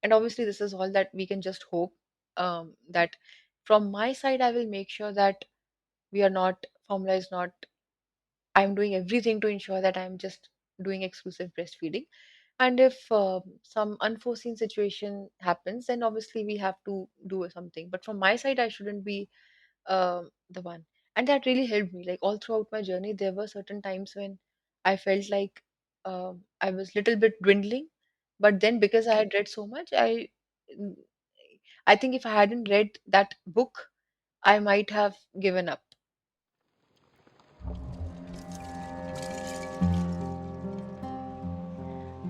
And obviously, this is all that we can just hope, that from my side, I will make sure that we are not, formula is not, I'm doing everything to ensure that I'm just doing exclusive breastfeeding. And if some unforeseen situation happens, then obviously we have to do something. But from my side, I shouldn't be the one. And that really helped me. Like all throughout my journey, there were certain times when I felt like I was little bit dwindling. But then because I had read so much, I think if I hadn't read that book, I might have given up.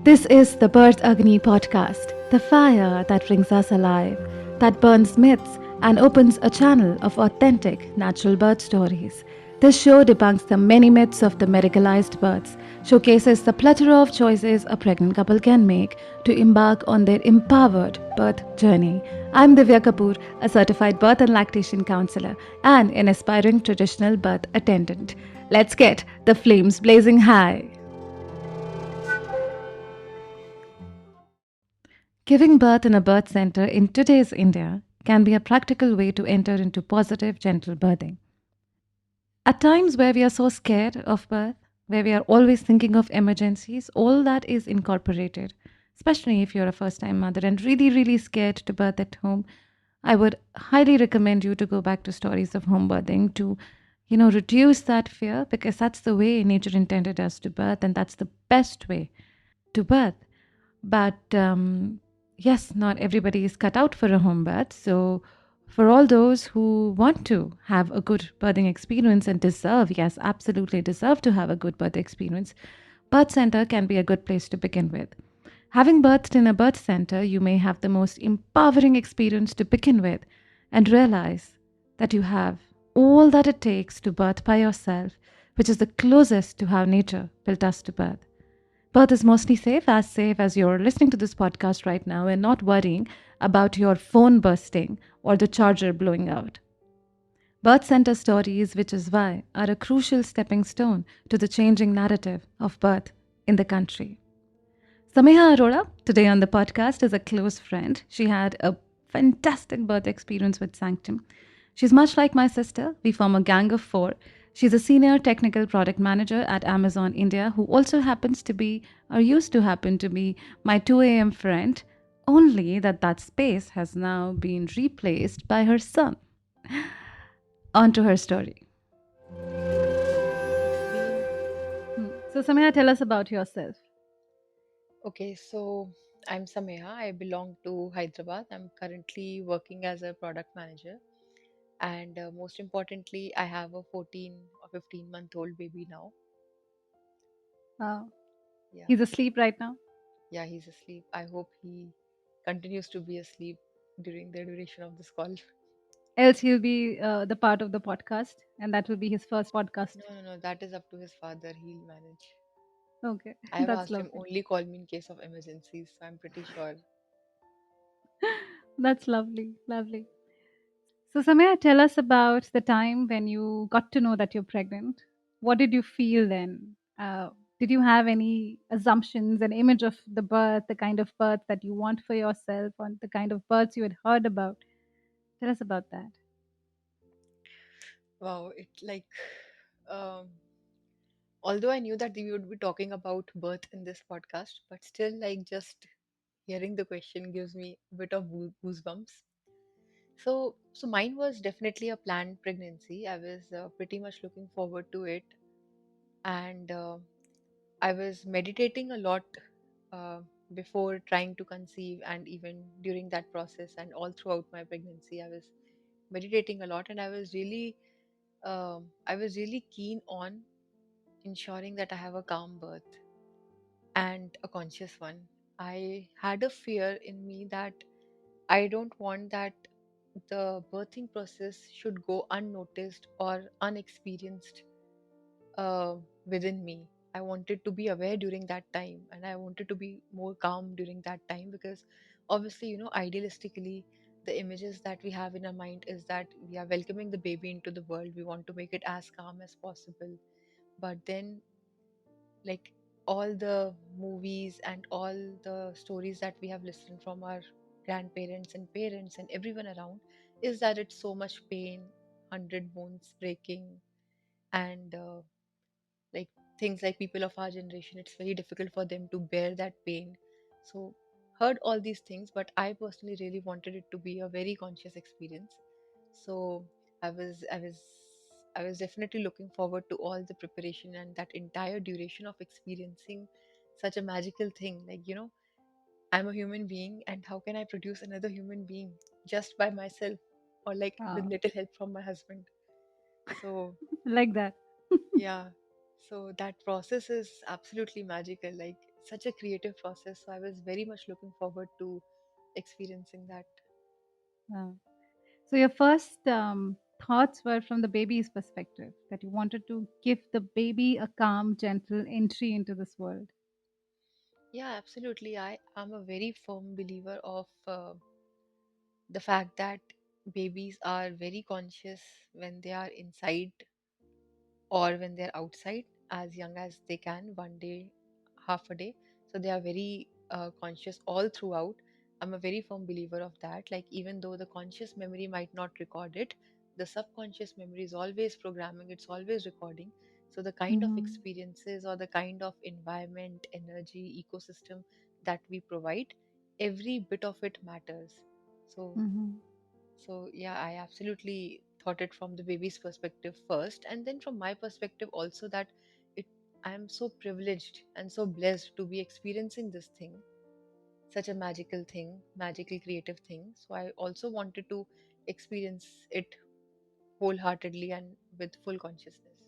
This is the Birth Agni podcast, the fire that brings us alive, that burns myths and opens a channel of authentic natural birth stories. This show debunks the many myths of the medicalized births, showcases the plethora of choices a pregnant couple can make to embark on their empowered birth journey. I'm Divya Kapoor, a certified birth and lactation counselor and an aspiring traditional birth attendant. Let's get the flames blazing high. Giving birth in a birth center in today's India can be a practical way to enter into positive, gentle birthing. At times where we are so scared of birth, where we are always thinking of emergencies, all that is incorporated. Especially if you're a first time mother and really, really scared to birth at home, I would highly recommend you to go back to stories of home birthing to, reduce that fear because that's the way nature intended us to birth and that's the best way to birth. But yes, not everybody is cut out for a home birth. So, for all those who want to have a good birthing experience and deserve, yes, absolutely deserve to have a good birth experience, birth center can be a good place to begin with. Having birthed in a birth center, you may have the most empowering experience to begin with and realize that you have all that it takes to birth by yourself, which is the closest to how nature built us to birth. Birth is mostly safe as you're listening to this podcast right now and not worrying about your phone bursting or the charger blowing out. Birth center stories, which is why, are a crucial stepping stone to the changing narrative of birth in the country. Sameha Arora, today on the podcast, is a close friend. She had a fantastic birth experience with Sanctum. She's much like my sister. We form a gang of four. She's a senior technical product manager at Amazon India who also happens to be, or used to happen to be, my 2 a.m. friend, only that space has now been replaced by her son. On to her story. It's been So, Sameha, tell us about yourself. okay. So I'm Sameha. I belong to Hyderabad. I'm currently working as a product manager. And most importantly, I have a 14 or 15-month-old baby now. Uh, Yeah, he's asleep right now. yeah, he's asleep. I hope he continues to be asleep during the duration of this call. Else he'll be the part of the podcast, and that will be his first podcast. No, no, no, that is up to his father. He'll manage. Okay, I have that's asked him lovely. only call me in case of emergencies, so I'm pretty sure. That's lovely, lovely. So, Samaya, tell us about the time when you got to know that you're pregnant. What did you feel then? Did you have any assumptions, an image of the birth, the kind of birth that you want for yourself, or the kind of births you had heard about? Tell us about that. Wow, it like, um, although I knew that we would be talking about birth in this podcast, but still, like, just hearing the question gives me a bit of goosebumps. So mine was definitely a planned pregnancy. I was pretty much looking forward to it, and I was meditating a lot uh, before trying to conceive, and even during that process, and all throughout my pregnancy, I was meditating a lot, and I was really keen on ensuring that I have a calm birth and a conscious one. I had a fear in me that I don't want that the birthing process should go unnoticed or unexperienced uh, within me. I wanted to be aware during that time, and I wanted to be more calm during that time because obviously, idealistically, the images that we have in our mind is that we are welcoming the baby into the world. We want to make it as calm as possible. But then, like, all the movies and all the stories that we have listened from our grandparents and parents and everyone around is that it's so much pain, 100 bones breaking, and like things like people of our generation, it's very difficult for them to bear that pain. So, heard all these things, but I personally really wanted it to be a very conscious experience. So, I was, I was. I was definitely looking forward to all the preparation and that entire duration of experiencing such a magical thing. Like, I'm a human being, and how can I produce another human being just by myself or like with Wow. little help from my husband? So, Like that. yeah. So that process is absolutely magical, like such a creative process. So I was very much looking forward to experiencing that. Wow. So your first thoughts were from the baby's perspective, that you wanted to give the baby a calm, gentle entry into this world. Yeah, absolutely. I am a very firm believer of the fact that babies are very conscious when they are inside or when they're outside as young as they can, one day, half a day. So they are very conscious all throughout. I'm a very firm believer of that. Like, even though the conscious memory might not record it, the subconscious memory is always programming, it's always recording. So the kind of Mm-hmm. experiences or the kind of environment, energy, ecosystem that we provide, every bit of it matters. So Mm-hmm. yeah, I absolutely thought it from the baby's perspective first, and then from my perspective also, that it I am so privileged and so blessed to be experiencing this thing, such a magical thing, magically creative thing. So I also wanted to experience it wholeheartedly and with full consciousness.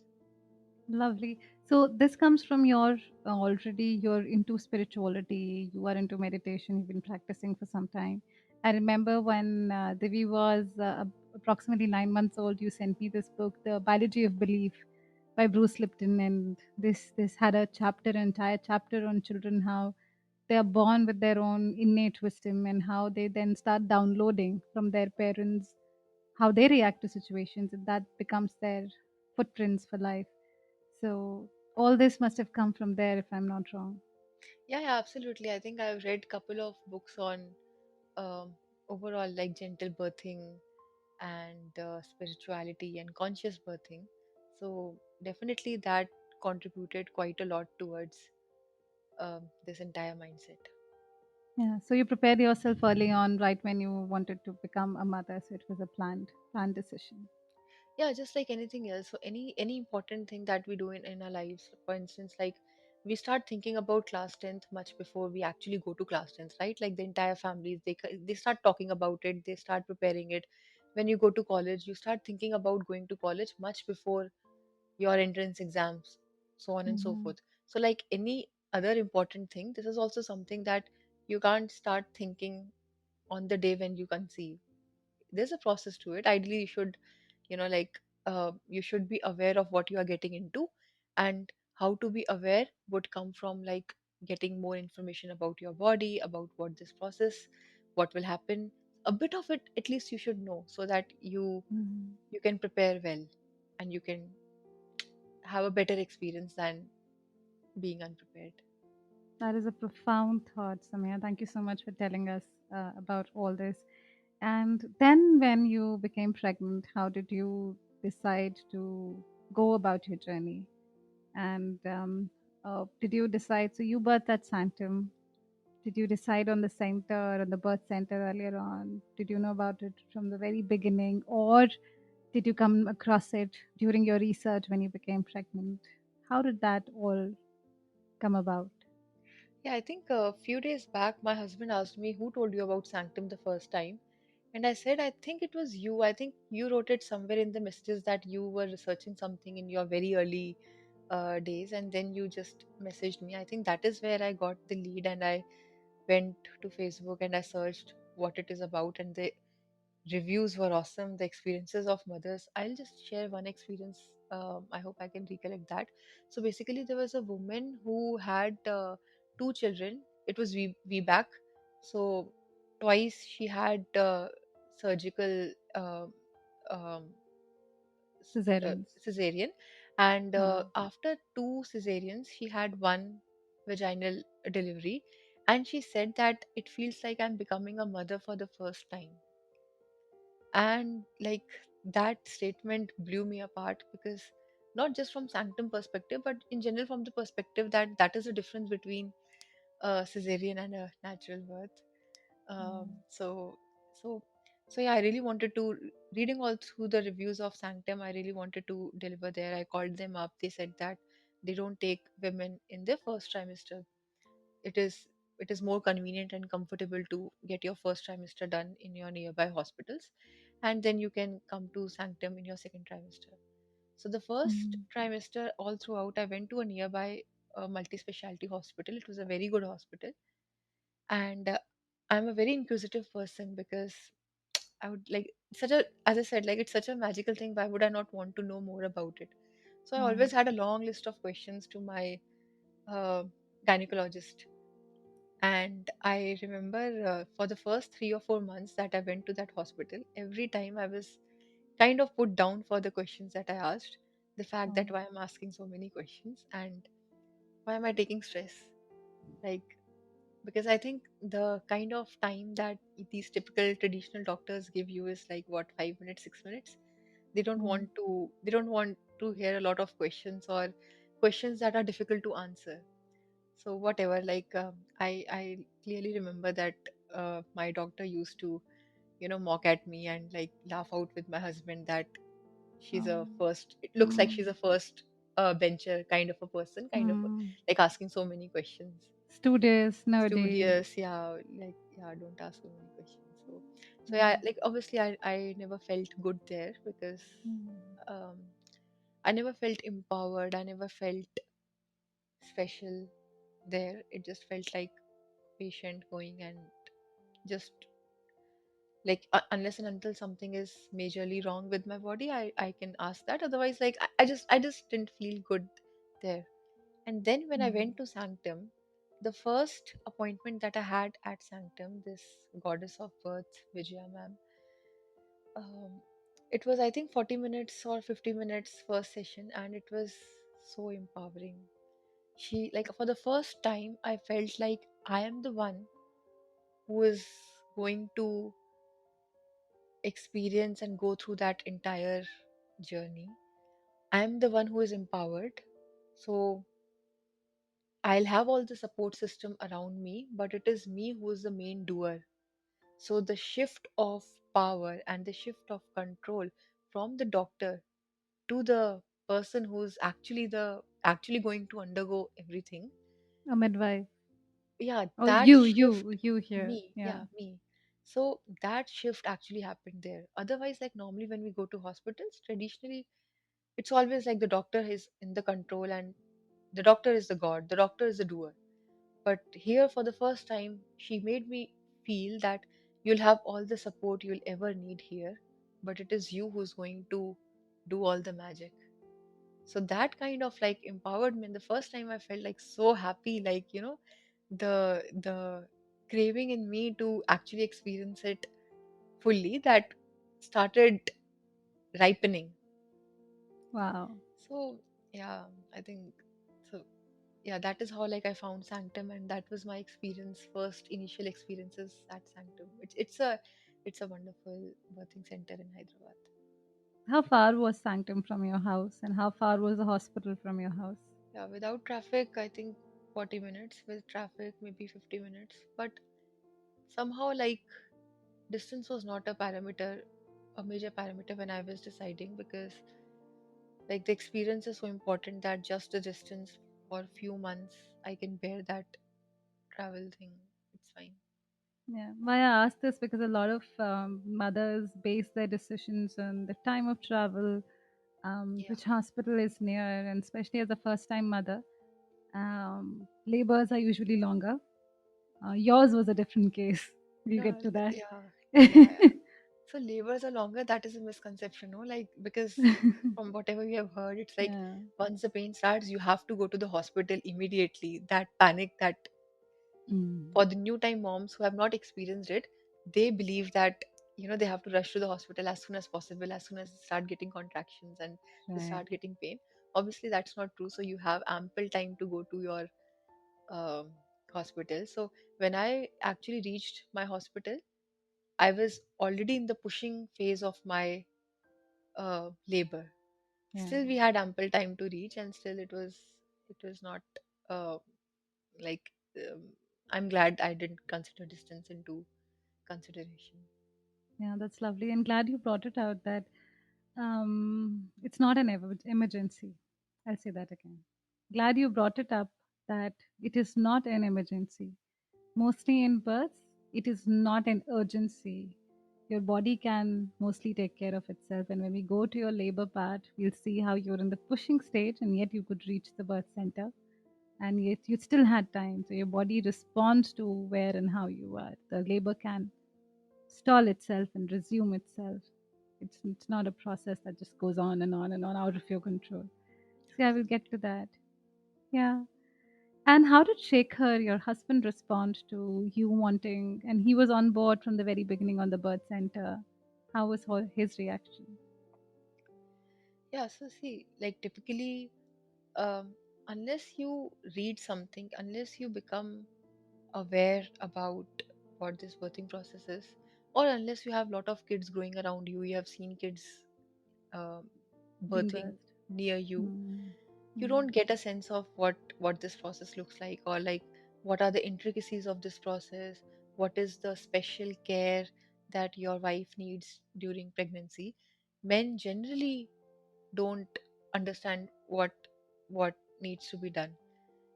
Lovely. So this comes from your already you're into spirituality, you are into meditation, you've been practicing for some time. I remember when Divi was approximately 9 months old, you sent me this book, The Biology of Belief by Bruce Lipton, and this had a chapter, an entire chapter on children, how they are born with their own innate wisdom and how they then start downloading from their parents how they react to situations, and that becomes their footprints for life. So all this must have come from there, if I'm not wrong. Yeah, yeah, absolutely. I think I've read couple of books on overall like gentle birthing and spirituality and conscious birthing. So definitely that contributed quite a lot towards this entire mindset. Yeah. So you prepared yourself early on, right when you wanted to become a mother. So it was a planned decision. Yeah, just like anything else. So any important thing that we do in our lives, for instance, like we start thinking about class 10th much before we actually go to class 10th, right? Like the entire families, they start talking about it, they start preparing it. When you go to college, you start thinking about going to college much before your entrance exams, so on and so Hmm. forth. So, like any other important thing, this is also something that you can't start thinking on the day when you conceive. There's a process to it. Ideally, you should, like, you should be aware of what you are getting into, and how to be aware would come from like getting more information about your body, about what this process, what will happen. A bit of it, at least, you should know so that Hmm. you can prepare well and you can have a better experience than being unprepared. That is a profound thought, Samya. Thank you so much for telling us about all this. And then, when you became pregnant, how did you decide to go about your journey? And did you decide? So you birthed at Sanctum. Did you decide on the center, on the birth center earlier on? Did you know about it from the very beginning, or did you come across it during your research when you became pregnant? How did that all come about? Yeah, I think a few days back, my husband asked me, "Who told you about Sanctum the first time?" And I said, "I think it was you. I think you wrote it somewhere in the messages that you were researching something in your very early days, and then you just messaged me." I think that is where I got the lead, and I went to Facebook and I searched what it is about, and the reviews were awesome. The experiences of mothers. I'll just share one experience. I hope I can recollect that. So basically, there was a woman who had two children. It was VBAC. So twice she had surgical um, Cesareans. cesarean, and Hmm. after two cesareans, she had one. vaginal delivery, and she said that it feels like I'm becoming a mother for the first time. And like that statement blew me apart, because not just from Sanctum perspective, but in general from the perspective that that is the difference between a cesarean and a natural birth. Um, Mm. so so so yeah, I really wanted to, reading all through the reviews of Sanctum, I really wanted to deliver there. I called them up. They said that they don't take women in their first trimester. It is it is more convenient and comfortable to get your first trimester done in your nearby hospitals, and then you can come to Sanctum in your second trimester. So the first Mm. trimester, all throughout, I went to a nearby multi-specialty hospital. It was a very good hospital, and I'm a very inquisitive person, because I would like such a, as I said, like it's such a magical thing. Why would I not want to know more about it? So I Yeah. always had a long list of questions to my uh, gynecologist. And I remember for the first 3 or 4 months that I went to that hospital, every time I was kind of put down for the questions that I asked. The fact Oh. that why I'm asking so many questions, and why am I taking stress? Like, because I think the kind of time that these typical traditional doctors give you is like what, 5 minutes, 6 minutes. Mm. They don't want to hear a lot of questions, or questions that are difficult to answer. So whatever, like I clearly remember that my doctor used to, mock at me and like laugh out with my husband that she's Oh. a first, it looks like she's Mm. a first bencher kind of a person, kind of Mm. like asking so many questions. Studious nowadays. Studious, yeah, like, yeah, don't ask so many questions. So yeah, Mm. like obviously I never felt good there, because Mm. um I never felt empowered, I never felt special there. It just felt like patient going, and just like unless and until something is majorly wrong with my body, I can ask that. Otherwise, like I just didn't feel good there. And then when I went Mm. to Sanctum, the first appointment that I had at Sanctum, this goddess of birth, Vijaya ma'am, um, it was, I think, 40 minutes or 50 minutes first session, and it was so empowering. She, like, for the first time, I felt like I am the one who is going to experience and go through that entire journey. I'm the one who is empowered. So I'll have all the support system around me, but it is me who is the main doer. So the shift of power and the shift of control from the doctor to the person who's actually going to undergo everything. A midwife. Yeah, Oh, that you here. Yeah. me. So that shift actually happened there. Otherwise, like normally when we go to hospitals, traditionally it's always like the doctor is in the control, and the doctor is the god, the doctor is the doer. But here, for the first time, she made me feel that you'll have all the support you'll ever need here, but it is you who's going to do all the magic. So that kind of like empowered me. And the first time I felt like so happy, like, the craving in me to actually experience it fully, that started ripening. Wow. So yeah, I think so. Yeah, that is how like I found Sanctum, and that was my experience, first initial experiences at Sanctum. It's a wonderful birthing center in Hyderabad. How far was Sanctum from your house, and how far was the hospital from your house? Yeah, without traffic, I think 40 minutes. With traffic, maybe 50 minutes. But somehow, like, distance was not a major parameter when I was deciding, because like the experience is so important that just the distance for a few months I can bear that travel thing. It's fine. Yeah. Why I ask this because a lot of mothers base their decisions on the time of travel, Yeah. which hospital is near, and especially as a first-time mother, labors are usually longer. Yours was a different case. We'll Yeah, get to that. yeah, yeah. So labors are longer. That is a misconception, no? Like, because from whatever we have heard, it's like Yeah. once the pain starts, you have to go to the hospital immediately. That panic, that Mm. for the new time moms who have not experienced it, they believe that they have to rush to the hospital as soon as possible, as soon as they start getting contractions and they Right. start getting pain. Obviously, that's not true. So you have ample time to go to your um, hospital. So when I actually reached my hospital, I was already in the pushing phase of my labor. Yeah. Still, we had ample time to reach, and still it was not uh, like um, I'm glad I didn't consider distance into consideration. Yeah, that's lovely. And glad you brought it out that it's not an emergency. I'll say that again. Glad you brought it up that it is not an emergency. Mostly in births, it is not an urgency. Your body can mostly take care of itself. And when we go to your labor part, we'll see how you're in the pushing stage and yet you could reach the birth center. And yet you still had time. So your body responds to where and how you are. The labor can stall itself and resume itself. It's not a process that just goes on and on and on out of your control. See, I will get to that. Yeah. And how did Shekhar, your husband, respond to you wanting? And he was on board from the very beginning on the birth center. How was his reaction? Yeah, so see, like typically, um, unless you read something, unless you become aware about what this birthing process is, or unless you have a lot of kids growing around you, you have seen kids um Being birthing birthed. near you, Mm. you Mm. don't get a sense of what this process looks like, or like what are the intricacies of this process, what is the special care that your wife needs during pregnancy. Men generally don't understand what needs to be done.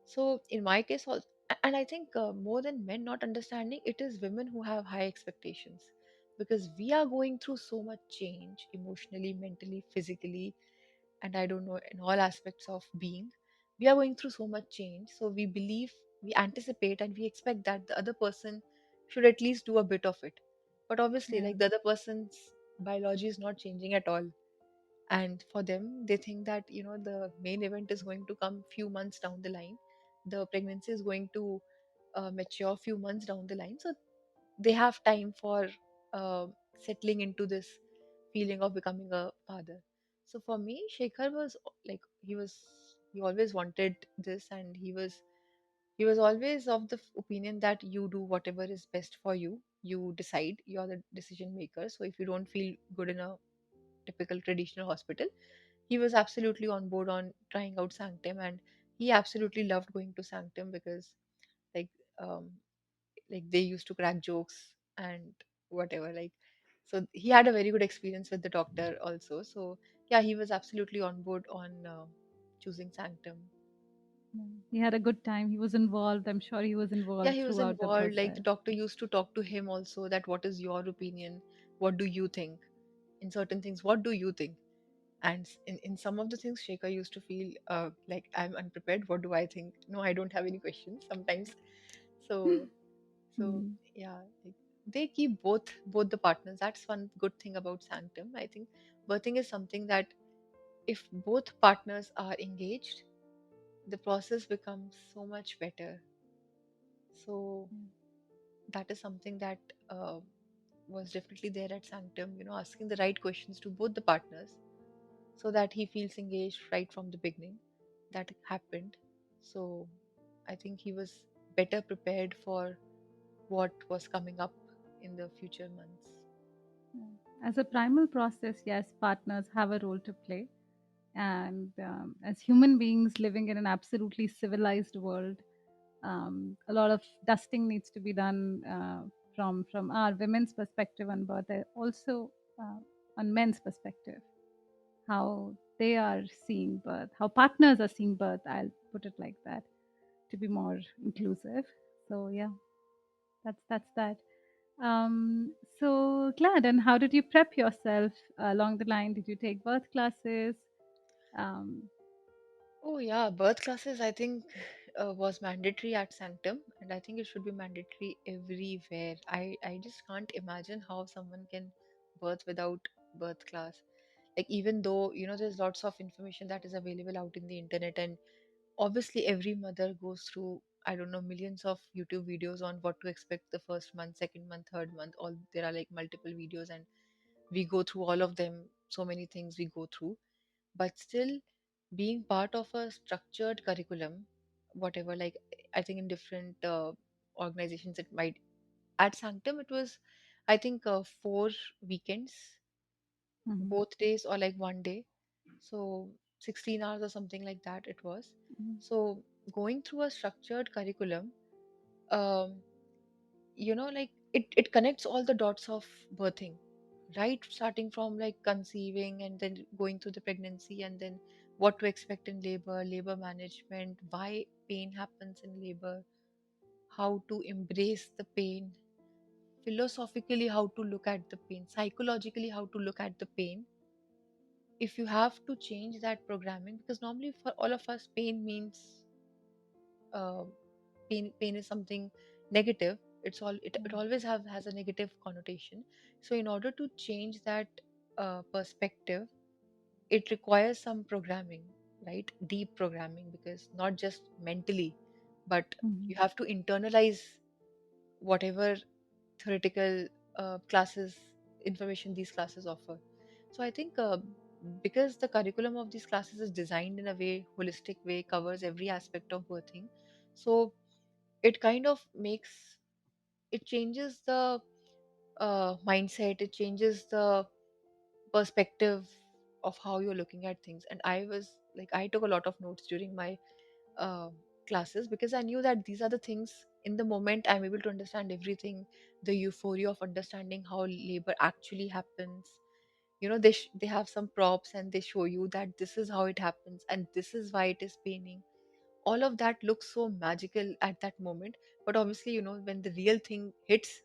So in my case also, and I think more than men not understanding, it is women who have high expectations, because we are going through so much change emotionally, mentally, physically, and I don't know, in all aspects of being. We are going through so much change, so we believe, we anticipate, and we expect that the other person should at least do a bit of it. But obviously, Yeah. like, the other person's biology is not changing at all, and for them they think that the main event is going to come few months down the line, the pregnancy is going to mature few months down the line, so they have time for uh, settling into this feeling of becoming a father. So for me, Shekhar was like, he always wanted this, and he was always of the opinion that you do whatever is best for you, you decide, you're the decision maker. So if you don't feel good in a typical traditional hospital, he was absolutely on board on trying out Sanctum, and he absolutely loved going to Sanctum because, like, um, they used to crack jokes and whatever. Like, so he had a very good experience with the doctor also. So yeah, he was absolutely on board on choosing Sanctum. Yeah. He had a good time. He was involved. I'm sure he was Yeah, involved he was throughout the involved. Like, the process. doctor used to talk to him also, that what is your opinion? What do you think? In certain things, what do you think? And in some of the things, Shekhar used to feel like, I'm unprepared. What do I think? No, I don't have any questions sometimes. So so Mm. yeah, like, they keep both the partners. That's one good thing about Sanctum. I think birthing is something that if both partners are engaged, the process becomes so much better. So that is something that uh, was definitely there at Sanctum, asking the right questions to both the partners so that he feels engaged right from the beginning. That happened. So I think he was better prepared for what was coming up in the future months. Yeah. As a primal process, yes, partners have a role to play. And as human beings living in an absolutely civilized world, a lot of dusting needs to be done from our women's perspective on birth, also uh, on men's perspective, how they are seeing birth, how partners are seeing birth. I'll put it like that to be more inclusive. So yeah, that's that. So glad. And how did you prep yourself along the line? Did you take birth classes? Um, Oh yeah, birth classes I think was mandatory at Sanctum, and I think it should be mandatory everywhere. I just can't imagine how someone can birth without birth class. Like, even though there's lots of information that is available out in the internet, and obviously every mother goes through, I don't know, millions of YouTube videos on what to expect the first month, second month, third month. All there are like multiple videos, and we go through all of them. So many things we go through, but still, being part of a structured curriculum, whatever. Like I think in different organizations it might. At Sanctum it was, I think, 4 weekends, Mhm. both days or like one day. So 16 hours or something like that it was. Mhm. So going through a structured curriculum, um, like it connects all the dots of birthing, right? Starting from like conceiving and then going through the pregnancy and then what to expect in labor, labor management, why pain happens in labor, how to embrace the pain, philosophically how to look at the pain, psychologically how to look at the pain. If you have to change that programming, because normally for all of us pain means, uh, pain is something negative. It always has a negative connotation. So in order to change that perspective, it requires some programming, right? Deep programming, because not just mentally, but Mhm. you have to internalize whatever theoretical classes information these classes offer. So I think, because the curriculum of these classes is designed in a way holistic way, covers every aspect of birthing, so it kind of makes, it changes the mindset, it changes the perspective of how you're looking at things. And I was like, I took a lot of notes during my uh, classes, because I knew that these are the things in the moment I'm able to understand everything. The euphoria of understanding how labor actually happens. They have some props and they show you that this is how it happens and this is why it is paining. All of that looks so magical at that moment, but obviously, when the real thing hits,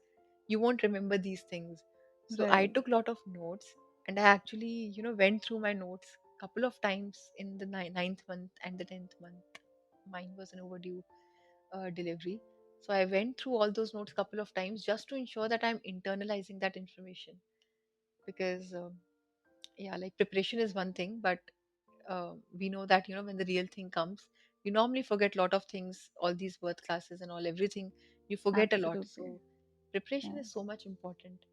you won't remember these things. So I Right. took a lot of notes, and I actually, went through my notes a couple of times in the ninth month and the 10th month. Mine was an overdue delivery. So I went through all those notes a couple of times just to ensure that I'm internalizing that information. Because yeah, like preparation is one thing, but we know that, when the real thing comes, you normally forget a lot of things, all these birth classes and all, everything, you forget a lot. Absolutely. So preparation Yeah. is so much important.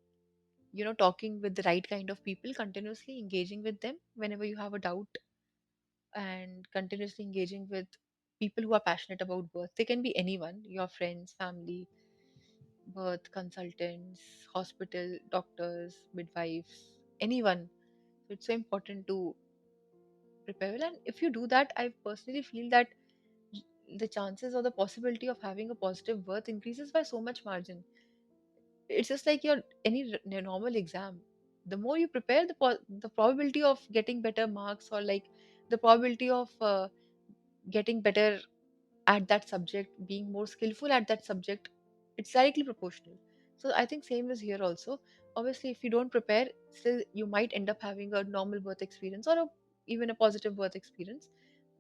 Talking with the right kind of people, continuously engaging with them whenever you have a doubt, and continuously engaging with people who are passionate about birth. They can be anyone, your friends, family, birth consultants, hospital doctors, midwives, anyone. So it's so important to prepare well. And if you do that, I personally feel that the chances or the possibility of having a positive birth increases by so much margin. It's just like your any normal exam. The more you prepare, the probability of getting better marks, or like the probability of getting better at that subject, being more skillful at that subject, it's directly proportional. So I think same is here also. Obviously, if you don't prepare, still you might end up having a normal birth experience, or even a positive birth experience.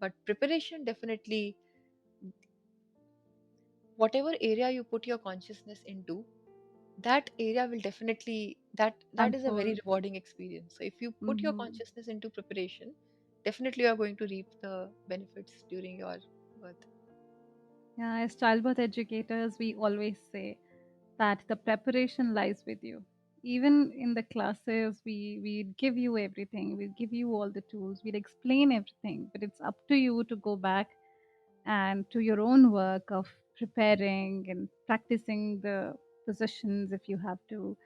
But preparation definitely, whatever area you put your consciousness into, that area will definitely, that is a very Unfold. rewarding experience. So if you put your Hmm. consciousness into preparation, definitely you are going to reap the benefits during your birth. Yeah, as childbirth educators, we always say that the preparation lies with you. Even in the classes, we give you everything. We give you all the tools. We'll explain everything, but it's up to you to go back and to your own work of preparing and practicing the positions if you have to,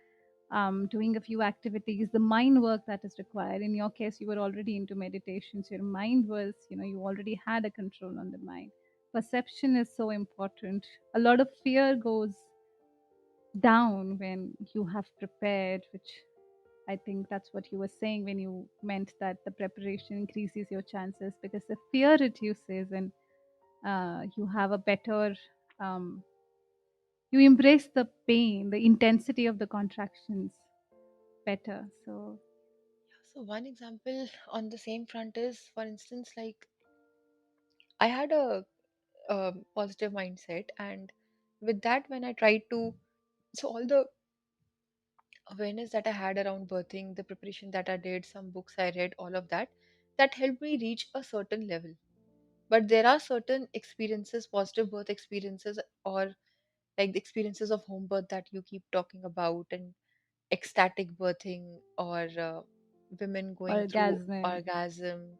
doing a few activities, the mind work that is required. In your case, you were already into meditation, so your mind was, you already had a control on the mind. Perception is so important. A lot of fear goes down when you have prepared, which I think that's what you were saying when you meant that the preparation increases your chances because the fear reduces and you have a better, um, you embrace the pain, the intensity of the contractions better. So, So one example on the same front is, for instance, like I had a, positive mindset, and with that, when I tried to, so all the awareness that I had around birthing, the preparation that I did, some books I read, all of that, that helped me reach a certain level. But there are certain experiences, positive birth experiences, or like the experiences of home birth that you keep talking about, and ecstatic birthing, or women going through orgasm. orgasm,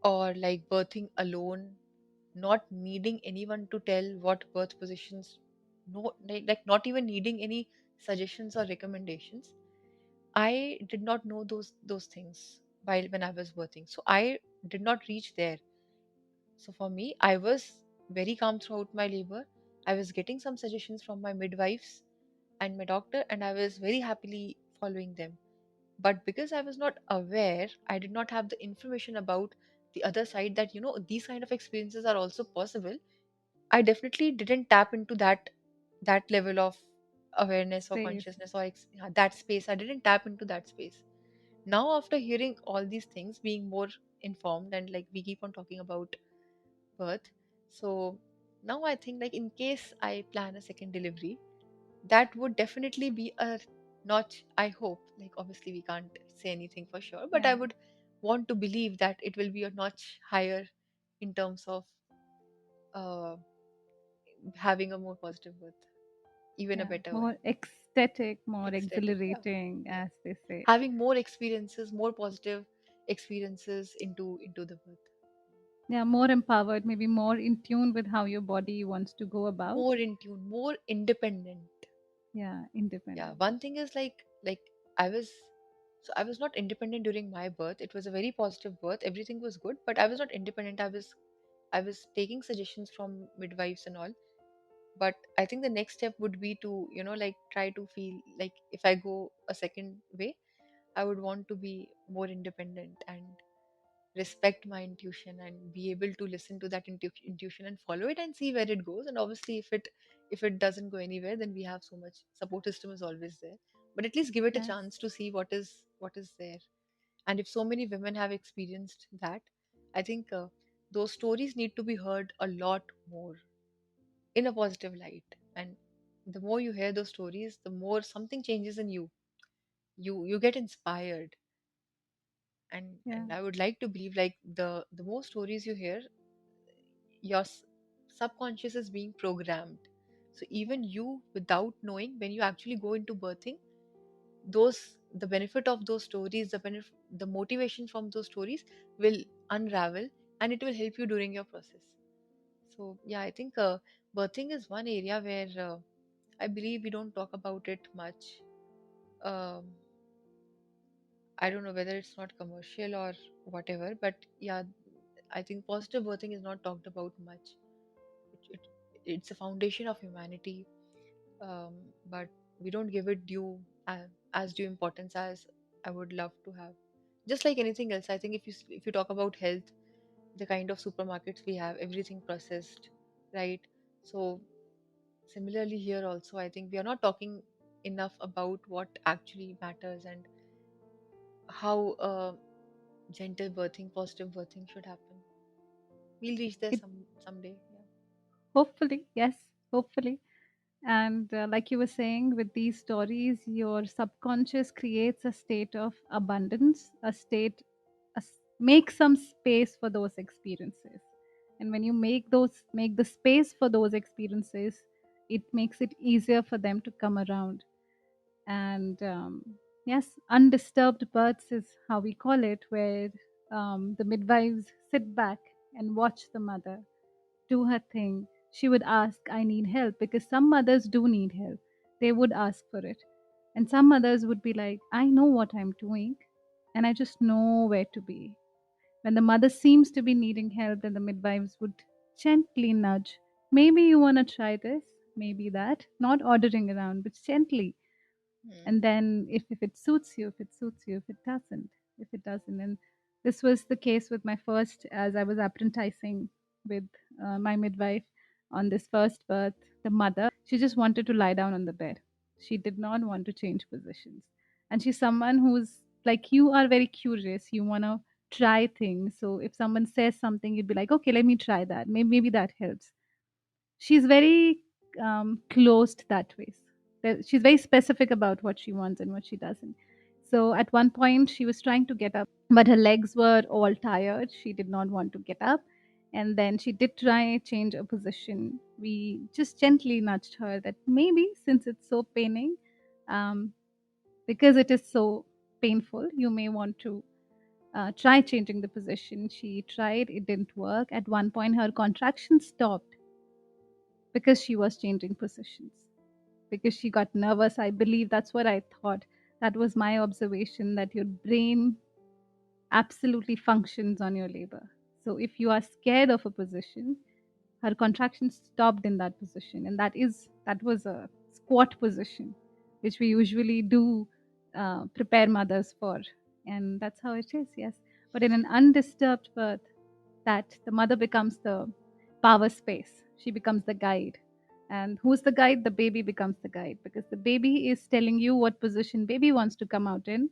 or like birthing alone. not needing anyone to tell what birth positions, no, like not even needing any suggestions or recommendations. I did not know those things while when I was birthing, so I did not reach there. So for me, I was very calm throughout my labor. I was getting some suggestions from my midwives and my doctor, and I was very happily following them. But because I was not aware, I did not have the information about the other side, that these kind of experiences are also possible. I definitely didn't tap into that level of awareness or Space. consciousness, or that space. I didn't tap into that space. Now, after hearing all these things, being more informed, and like we keep on talking about birth, so now I think, like, in case I plan a second delivery, that would definitely be a notch. I hope, like, obviously we can't say anything for sure, but I Yeah. would want to believe that it will be a notch higher in terms of uh, having a more positive birth, even a Yeah. better one. More ecstatic, more Ecstatic, yeah. exhilarating, Yeah. as they say. Having more experiences, more positive experiences into the birth. Yeah, more empowered, maybe more in tune with how your body wants to go about. More in tune, more independent. Yeah, Yeah, independent. one thing is, like I was, so I was not independent during my birth. It was a very positive birth. Everything was good, but I was not independent. I was taking suggestions from midwives and all. But I think the next step would be to, like, try to feel like, if I go a second way, I would want to be more independent and respect my intuition and be able to listen to that intuition and follow it and see where it goes. And obviously, if it doesn't go anywhere, then we have so much support system is always there. But at least give it a Yes. chance to see what is there. And if so many women have experienced that, I think those stories need to be heard a lot more in a positive light. And the more you hear those stories, the more something changes in you. You get inspired. and Yeah. and I would like to believe, like, the more stories you hear, your subconscious is being programmed. So even you, without knowing, when you actually go into birthing, those the benefit of those stories, the motivation from those stories will unravel, and it will help you during your process. So yeah, I think birthing is one area where I believe we don't talk about it much. um, I don't know whether it's not commercial or whatever, but yeah, I think positive birthing is not talked about much. it, it's a foundation of humanity, but we don't give it as due importance as I would love to have. Just like anything else, I think if you talk about health, the kind of supermarkets we have, everything processed, right? So similarly here also, I think we are not talking enough about what actually matters, and how gentle birthing, positive birthing should happen. We'll reach there It someday. Yeah. hopefully, yes, hopefully. And like you were saying, with these stories, your subconscious creates a state of abundance, a state, make some space for those experiences. And when you make the space for those experiences, it makes it easier for them to come around. And yes, undisturbed births is how we call it, where the midwives sit back and watch the mother do her thing. She would ask, I need help, because some mothers do need help. They would ask for it. And some mothers would be like, I know what I'm doing, and I just know where to be. When the mother seems to be needing help, then the midwives would gently nudge. Maybe you want to try this, maybe that, not ordering around, but gently. And Hmm. then if it suits you, if it suits you, if it doesn't. And this was the case with my first, as I was apprenticing with my midwife on this first birth. The mother, she just wanted to lie down on the bed. She did not want to change positions. And she's someone who's like, you are very curious, you want to try things. So if someone says something, you'd be like, okay, let me try that, maybe that helps. She's very closed that way. She's very specific about what she wants and what she doesn't. So at one point, she was trying to get up, but her legs were all tired. She did not want to get up. And then she did try change a position. We just gently nudged her that maybe since it's so um, because it is so painful, you may want to try changing the position. She tried, it didn't work. At one point, her contraction stopped because she was changing positions, because she got nervous. I believe that's what I thought. That was my observation, that your brain absolutely functions on your labor. So if you are scared of a position, her contraction stopped in that position, and that was a squat position, which we usually do prepare mothers for, and that's how it is. Yes, but in an undisturbed birth, that the mother becomes the power space. She becomes the guide. And who's the guide? The baby becomes the guide, because the baby is telling you what position baby wants to come out in,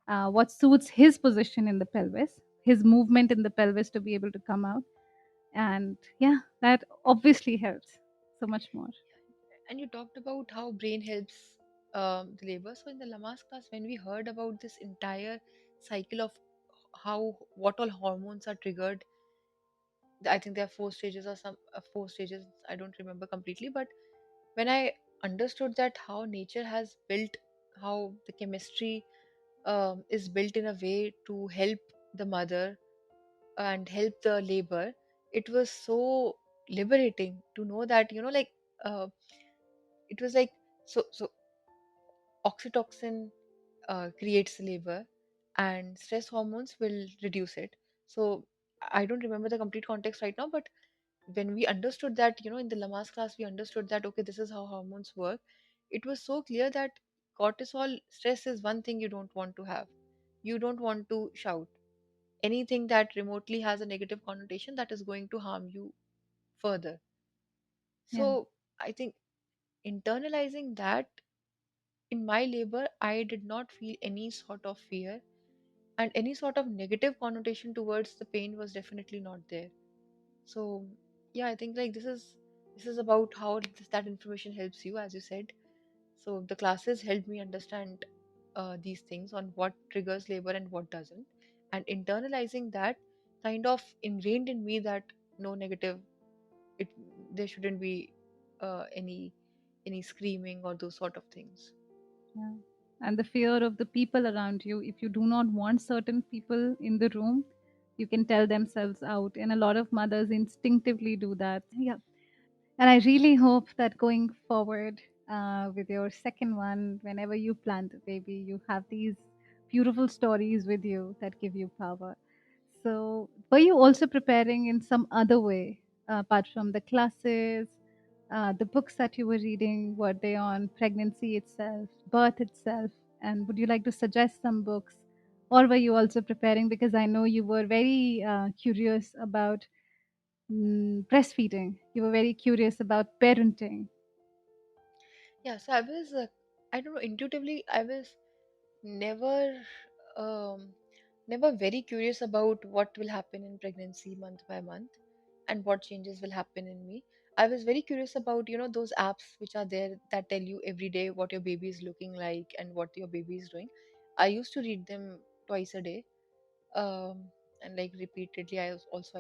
what suits his position in the pelvis, his movement in the pelvis to be able to come out. And yeah, that obviously helps so much more. And you talked about how brain helps the labor. So in the Lamas class, when we heard about this entire cycle of how what all hormones are triggered, I think there are four stages or some four stages. I don't remember completely, but when I understood that how nature has built, how the chemistry is built in a way to help the mother and help the labor, it was so liberating to know that like uh, it was like so oxytocin creates labor and stress hormones will reduce it. So I don't remember the complete context right now, but when we understood that, in the Lamas class, we understood that, okay, this is how hormones work. It was so clear that cortisol stress is one thing you don't want to have. You don't want to shout. Anything that remotely has a negative connotation, that is going to harm you further. Yeah, So I think internalizing that in my labor, I did not feel any sort of fear, and any sort of negative connotation towards the pain was definitely not there. So yeah, I think like this is about how that information helps you, as you said. So the classes helped me understand these things on what triggers labor and what doesn't, and internalizing that kind of ingrained in me that no negative, it there shouldn't be any screaming or those sort of things. yeah. And the fear of the people around you. If you do not want certain people in the room, you can tell themselves out. And a lot of mothers instinctively do that. Yeah. And I really hope that going forward with your second one, whenever you plant a baby, you have these beautiful stories with you that give you power. So, were you also preparing in some other way apart from the classes, the books that you were reading? Were they on pregnancy itself, birth itself? And would you like to suggest some books? Or were you also preparing? Because I know you were very curious about breastfeeding. You were very curious about parenting. Yeah, so I was I don't know, intuitively I was never um, never very curious about what will happen in pregnancy month by month and what changes will happen in me. I was very curious about those apps which are there that tell you every day what your baby is looking like and what your baby is doing. I used to read them twice a day, and like repeatedly. I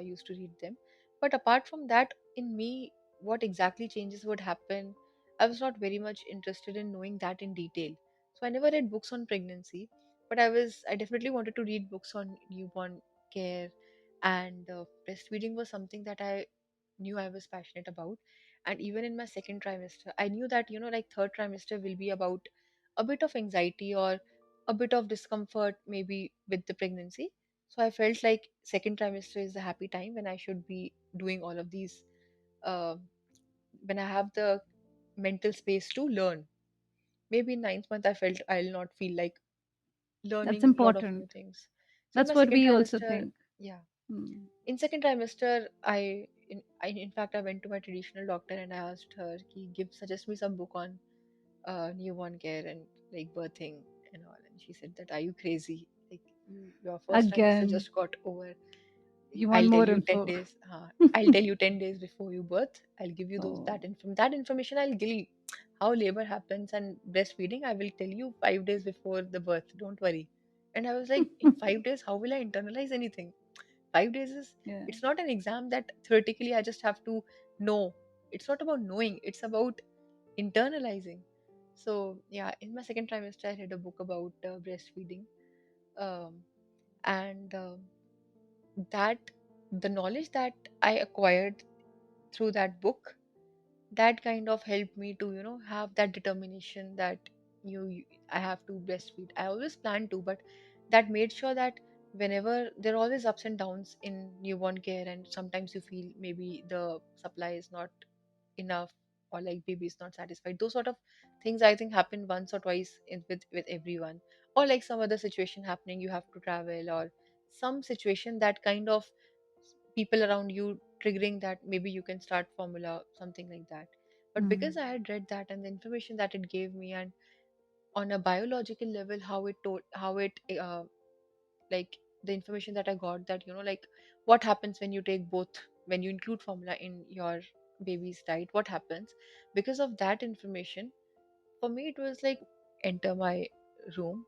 used to read them, but apart from that, in me, what exactly changes would happen, I was not very much interested in knowing that in detail. So I never read books on pregnancy, but I definitely wanted to read books on newborn care, and breastfeeding was something that I knew I was passionate about. And even in my second trimester, I knew that like third trimester will be about a bit of anxiety or a bit of discomfort maybe with the pregnancy. So I felt like second trimester is the happy time when I should be doing all of these, uh, when I have the mental space to learn. Maybe in ninth month I felt I'll not feel like That's learning a lot of new important. things. So in That's my what second we also trimester, think. yeah, Hmm. in second trimester, in fact I went to my traditional doctor and I asked her, "Ki give suggest me some book on newborn care and like birthing and all." And she said that, "Are you crazy? Like your first trimester Again, just got over. you want I'll tell more you 10 info. days. I'll tell you 10 days before you birth. I'll give you Oh, that information. I'll give you how labor happens and breastfeeding. I will tell you 5 days before the birth. Don't worry." And I was like, in 5 days, how will I internalize anything? 5 days is, yeah. it's not an exam that theoretically I just have to know. It's not about knowing, it's about internalizing. So yeah, in my second trimester, I read a book about breastfeeding. Um, And that the knowledge that I acquired through that book, that kind of helped me to have that determination that I have to breastfeed. I always planned to, but that made sure that whenever there are always ups and downs in newborn care, and sometimes you feel maybe the supply is not enough, or like baby is not satisfied, those sort of things I think happen once or twice with everyone, or like some other situation happening, you have to travel, or some situation that kind of people around you triggering that maybe you can start formula, something like that. But because Mm. I had read that and the information that it gave me, and on a biological level how it told, how it like the information that I got, that like what happens when you take both, when you include formula in your baby's diet, what happens. Because of that information, for me it was like enter my room.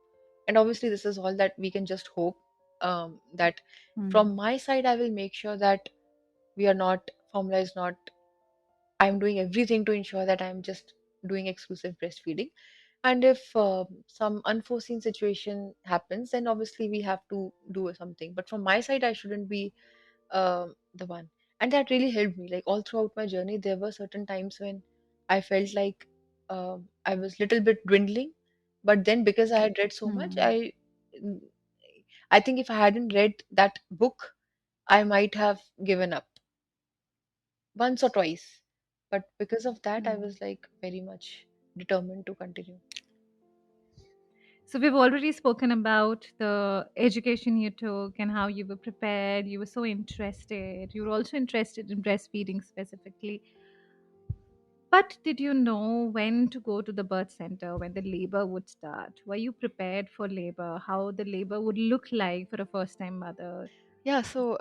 And obviously this is all that we can just hope, that Mm. from my side I will make sure that we are not, formula is not, I'm doing everything to ensure that I'm just doing exclusive breastfeeding. And if some unforeseen situation happens, then obviously we have to do something. But from my side, I shouldn't be the one. And that really helped me. Like all throughout my journey, there were certain times when I felt like I was little bit dwindling. But then because I had read so much, Mm. mm, I think if I hadn't read that book, I might have given up once or twice. But because of that, I Mm. was like very much determined to continue. So we've already spoken about the education you took and how you were prepared. You were so interested. You were also interested in breastfeeding specifically. But did you know when to go to the birth center, when the labor would start? Were you prepared for labor? How the labor would look like for a first time mother? Yeah, so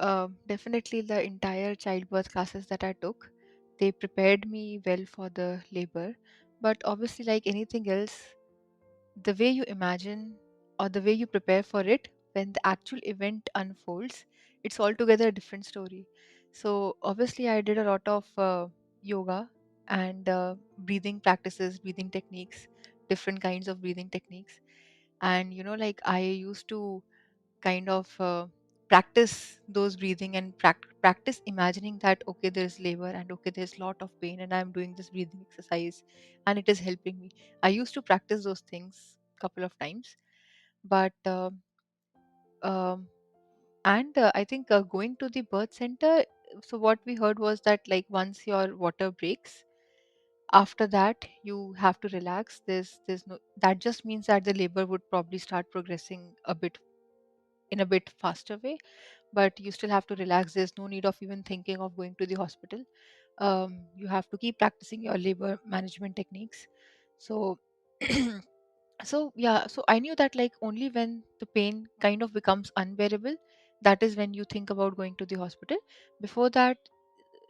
definitely the entire childbirth classes that I took, they prepared me well for the labor. But obviously, like anything else, the way you imagine or the way you prepare for it, when the actual event unfolds, it's altogether a different story. So obviously, I did a lot of yoga and breathing practices, breathing techniques, different kinds of breathing techniques. And like I used to kind of practice those breathing and practice imagining that okay, there's labor, and okay, there's lot of pain, and I'm doing this breathing exercise and it is helping me. I used to practice those things couple of times. But um, and I think going to the birth center, so what we heard was that like once your water breaks, after that you have to relax. There's no, that just means that the labor would probably start progressing a bit, in a bit faster way, but you still have to relax. There's no need of even thinking of going to the hospital. You have to keep practicing your labor management techniques. So so yeah, so I knew that like only when the pain kind of becomes unbearable, that is when you think about going to the hospital. Before that,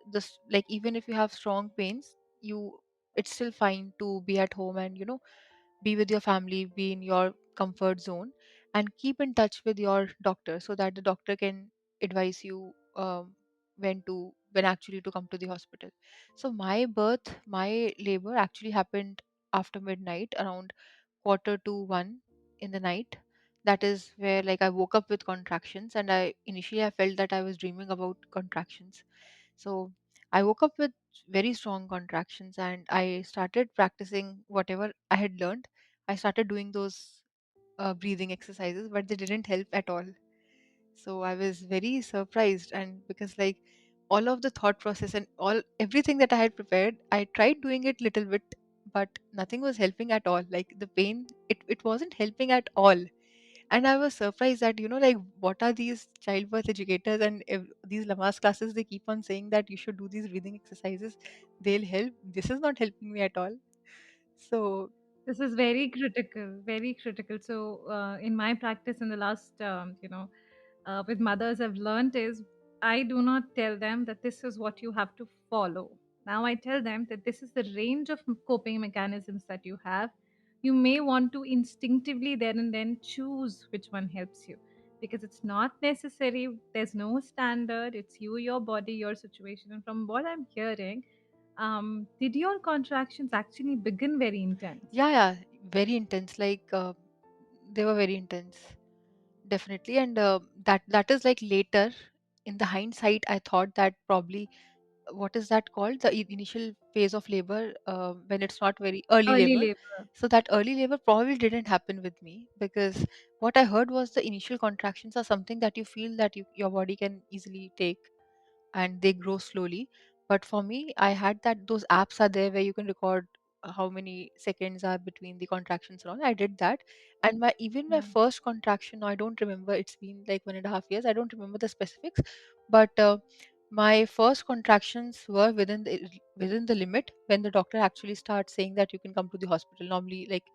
this, like even if you have strong pains, you, it's still fine to be at home and be with your family, be in your comfort zone, and keep in touch with your doctor so that the doctor can advise you when actually to come to the hospital. So my labor actually happened after midnight, around quarter to one in the night. That is where like I woke up with contractions, and I felt that I was dreaming about contractions. So I woke up with very strong contractions, and I started practicing whatever I had learned. I started doing those breathing exercises, but they didn't help at all. So I was very surprised, and because like all of the thought process and all everything that I had prepared, I tried doing it little bit, but nothing was helping at all. Like the pain, it wasn't helping at all. And I was surprised that, like, what are these childbirth educators and these Lamas classes? They keep on saying that you should do these breathing exercises, they'll help. This is not helping me at all. So, This is very critical, very critical. So, in my practice in the last, with mothers, I've learned is I do not tell them that this is what you have to follow. Now I tell them that this is the range of coping mechanisms that you have. You may want to instinctively then and then choose which one helps you because it's not necessary. There's no standard. It's you, your body, your situation. And from what I'm hearing, did your contractions actually begin very intense? yeah, yeah, very intense. Like, they were very intense. definitely. And that is like later in the hindsight, I thought that probably, what is that called, the initial phase of labor, when it's not very early Early labor. labor. So that early labor probably didn't happen with me, because what I heard was the initial contractions are something that you feel that your body can easily take, and they grow slowly. But for me, I had that those apps are there where you can record how many seconds are between the contractions and all. I did that, and my even my Yeah. first contraction, I don't remember. It's been like 1.5 years. I don't remember the specifics, but my first contractions were within the limit when the doctor actually starts saying that you can come to the hospital. Normally, like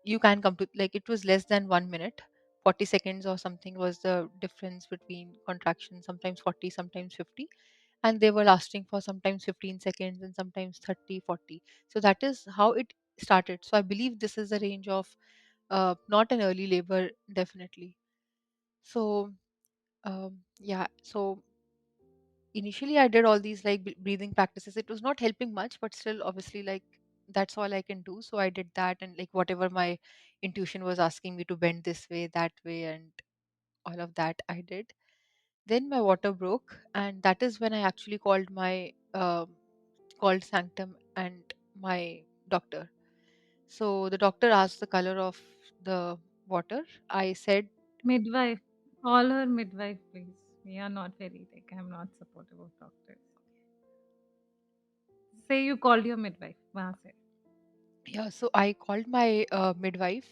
you can come to, like, it was less than 1 minute. 40 seconds or something was the difference between contractions, sometimes 40, sometimes 50, and they were lasting for sometimes 15 seconds and sometimes 30, 40. So that is how it started. So I believe this is a range of not an early labor, definitely. So yeah, so initially I did all these like breathing practices. It was not helping much, but still, obviously, like, that's all I can do. So I did that, and like whatever my intuition was asking me to bend this way, that way, and all of that I did. Then my water broke, and that is when I actually called Sanctum and my doctor. So the doctor asked the color of the water. I said, Midwife. Call her midwife, please. We are not very, like, I'm not supportive of doctors. Say you called your midwife. वहाँ से. yeah. So I called my midwife,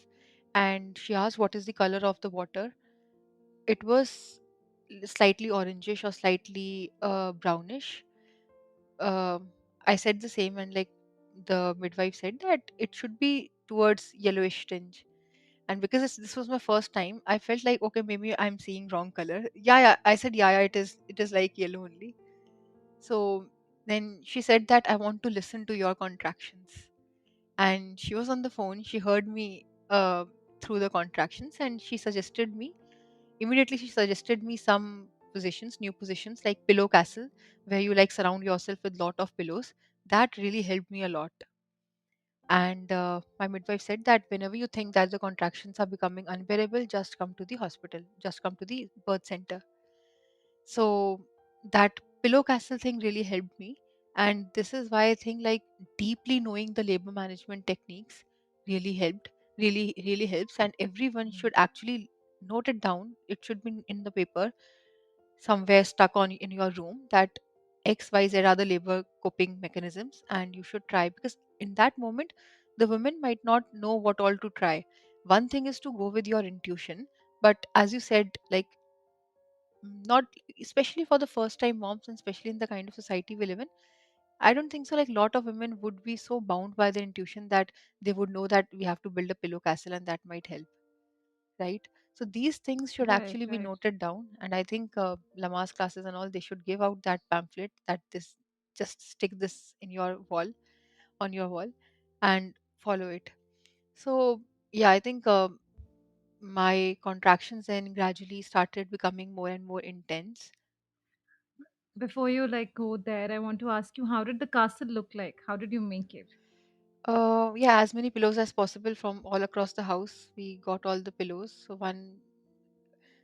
and she asked what is the color of the water. It was slightly orangish or slightly brownish. I said the same, and like the midwife said that it should be towards yellowish tinge. And because this was my first time, I felt like, okay, maybe I'm seeing wrong color. Yeah, yeah. I said, yeah, yeah, it is like yellow only. So then she said that I want to listen to your contractions. And she was on the phone. She heard me through the contractions, and she suggested me some positions, new positions, like pillow castle, where you like surround yourself with lot of pillows. That really helped me a lot. And my midwife said that whenever you think that the contractions are becoming unbearable, just come to the hospital, just come to the birth center. So that pillow castle thing really helped me. And this is why I think, like, deeply knowing the labor management techniques really helped, really helps. And everyone should actually note it down. It should be in the paper somewhere stuck on in your room, that XYZ are the labor coping mechanisms, and you should try, because in that moment the women might not know what all to try. One thing is to go with your intuition, but as you said, like, not especially for the first time moms, and especially in the kind of society we live in, I don't think so, like, lot of women would be so bound by their intuition that they would know that we have to build a pillow castle and that might help, right? So these things should Right, actually be right. noted down, and I think Lama's classes and all, they should give out that pamphlet, that this, just stick this in your wall, on your wall, and follow it. So yeah, I think my contractions then gradually started becoming more and more intense. Before you like go there, I want to ask you, how did the castle look like? How did you make it? Yeah, as many pillows as possible from all across the house. We got all the pillows.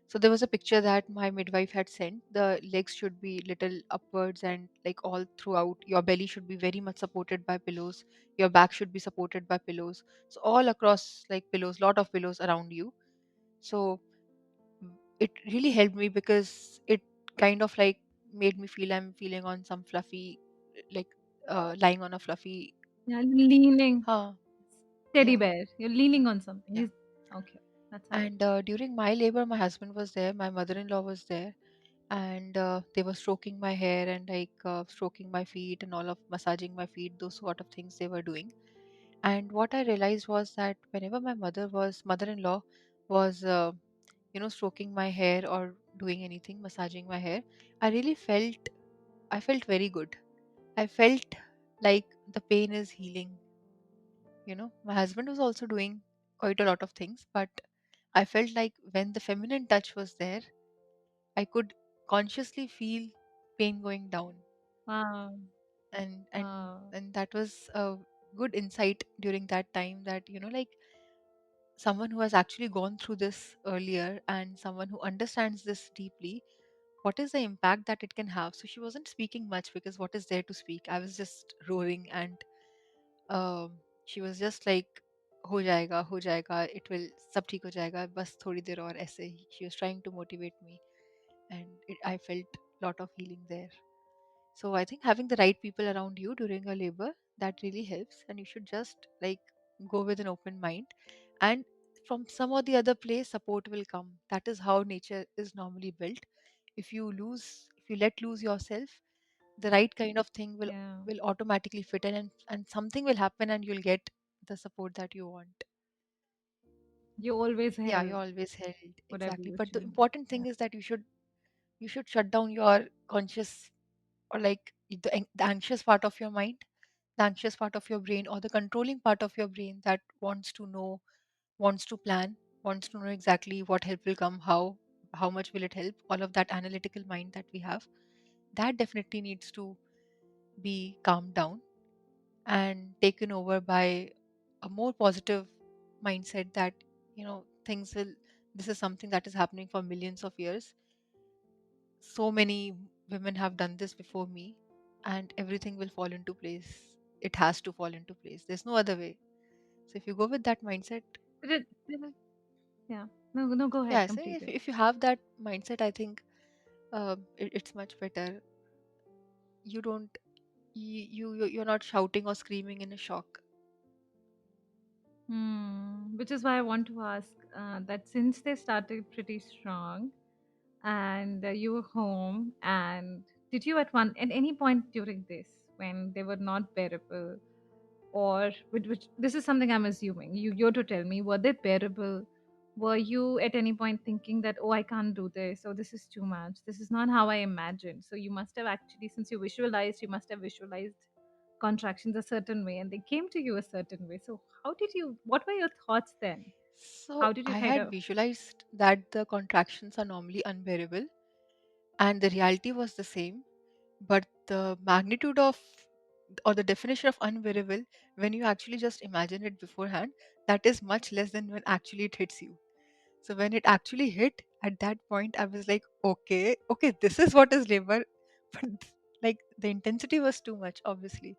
So there was a picture that my midwife had sent. The legs should be little upwards, and like all throughout, your belly should be very much supported by pillows. Your back should be supported by pillows. So all across, like, pillows, lot of pillows around you. So it really helped me, because it kind of like made me feel I'm feeling on some fluffy, like, lying on a fluffy. Yeah, leaning. Huh. Teddy Yeah. bear. You're leaning on something. Yeah. Okay. That's how it. And during my labor, my husband was there, my mother-in-law was there, and they were stroking my hair and like stroking my feet and all of massaging my feet, those sort of things they were doing. And what I realized was that whenever my mother-in-law was stroking my hair or doing anything, massaging my hair, I felt very good. I felt like the pain is healing. My husband was also doing quite a lot of things, but I felt like when the feminine touch was there, I could consciously feel pain going down. Wow. And Wow. and that was a good insight during that time, that like, someone who has actually gone through this earlier and someone who understands this deeply, what is the impact that it can have. So she wasn't speaking much because what is there to speak? I was just roaring, and she was just like, हो जाएगा, it will, सब ठीक हो जाएगा, बस थोड़ी देर और ऐसे ही. She was trying to motivate me, and I felt lot of healing there. So I think having the right people around you during a labor, that really helps, and you should just like go with an open mind, and from some or the other place support will come. That is how nature is normally built. If you let loose yourself, the right kind of thing Yeah. will automatically fit in, and something will happen and you'll get the support that you want. You always Yeah, you're held always held, whatever exactly. you But the choose. important Yeah. thing is that you should shut down your conscious, or like the anxious part of your mind, the anxious part of your brain, or the controlling part of your brain that wants to know, wants to plan, wants to know exactly what help will come, how much will it help, all of that analytical mind that we have, that definitely needs to be calmed down and taken over by a more positive mindset that, things will, this is something that is happening for millions of years. So many women have done this before me, and everything will fall into place. It has to fall into place, there's no other way. So if you go with that mindset, Yeah. No, no, go yeah, ahead. so Complete it. if you have that mindset, I think it's much better. You don't you're not shouting or screaming in a shock. Which is why I want to ask that since they started pretty strong and you were home, and did you at any point during this when they were not bearable, or which this is something I'm assuming you're to tell me, were they bearable? Were you at any point thinking that, oh, I can't do this, or this is too much, this is not how I imagined? So you must have actually, since you must have visualized contractions a certain way and they came to you a certain way. So how did you, what were your thoughts then? So How did you I kind had of visualized that the contractions are normally unbearable, and the reality was the same, but the magnitude of, or the definition of unbearable, when you actually just imagine it beforehand, that is much less than when actually it hits you. So when it actually hit, at that point I was like, okay, okay, this is what is labor. But like the intensity was too much, obviously.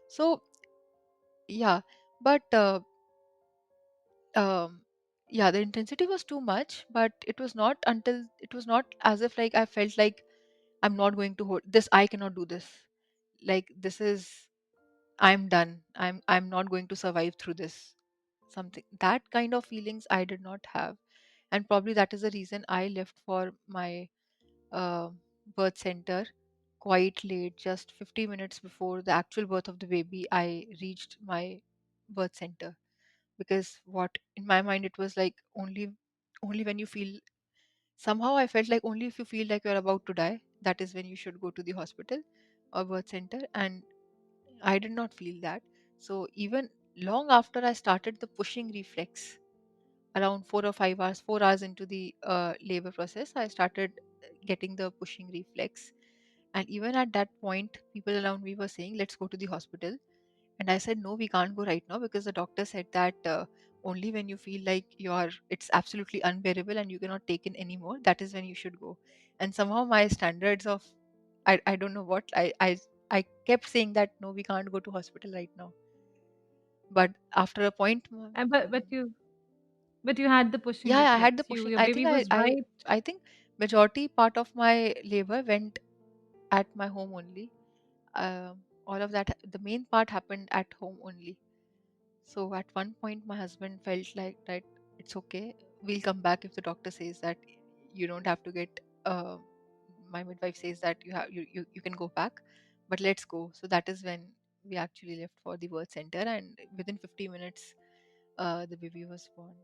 So yeah, but um yeah, the intensity was too much, but it was not as if like I felt like I'm not going to hold this, I cannot do this, like this is, I'm done, I'm not going to survive through this, something, that kind of feelings I did not have. And probably that is the reason I left for my uh, birth center quite late, just 50 minutes before the actual birth of the baby. I reached my birth center because what in my mind it was like, only when you feel, somehow I felt like only if you feel like you're about to die, that is when you should go to the hospital or birth center, and I did not feel that. So even long after I started the pushing reflex, around 4 or 5 hours, 4 hours into the labor process, I started getting the pushing reflex. And even at that point, people around me were saying, let's go to the hospital. And I said, no, we can't go right now because the doctor said that only when you feel like it's absolutely unbearable and you cannot take in anymore, that is when you should go. And somehow my standards of, I don't know what, I kept saying that, no, we can't go to hospital right now. But after a point, but you had the pushing yeah, I had the reflex, pushing. your I baby think was right. I think majority part of my labor went at my home only. All of that, the main part happened at home only. So at one point, my husband felt like that it's okay. We'll come back if the doctor says that you don't have to get. My midwife says that you can go back, but let's go. So that is when we actually left for the birth center, and within 50 minutes, the baby was born.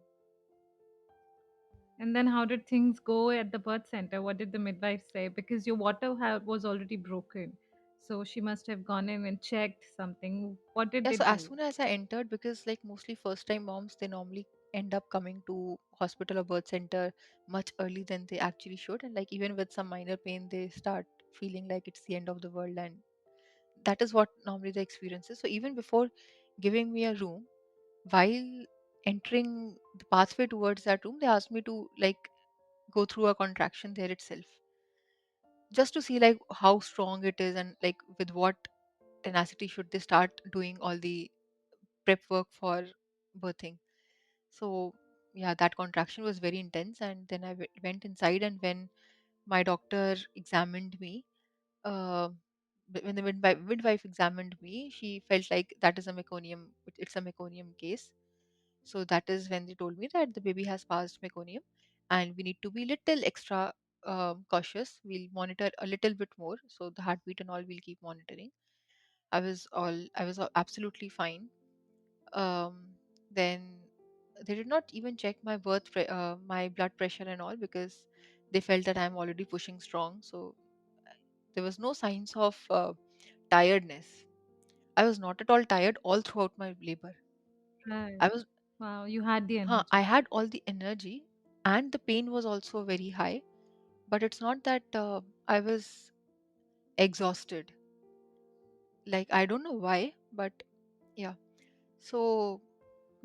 And then how did things go at the birth center? What did the midwife say? Because your was already broken. So she must have gone in and checked something. What did Yeah, they so as do? soon as I entered, because like mostly first time moms, they normally end up coming to hospital or birth center much early than they actually should. And like even with some minor pain, they start feeling like it's the end of the world. And that is what normally the experience is. So even before giving me a room, while entering the pathway towards that room, they asked me to like go through a contraction there itself, just to see like how strong it is and like with what tenacity should they start doing all the prep work for birthing. So yeah, that contraction was very intense, and then I went inside, and when my doctor examined me, uh, when the midwife examined me, she felt like that is a meconium. It's a meconium case. So that is when they told me that the baby has passed meconium, and we need to be little extra cautious. We'll monitor a little bit more. So the heartbeat and all we'll keep monitoring. I was absolutely fine. Then they did not even check my my blood pressure and all, because they felt that I'm already pushing strong. So there was no signs of tiredness. I was not at all tired all throughout my labor. Right. I was, Wow, you had the I energy. had all the energy, and the pain was also very high. But it's not that I was exhausted. Like I don't know why, but yeah. So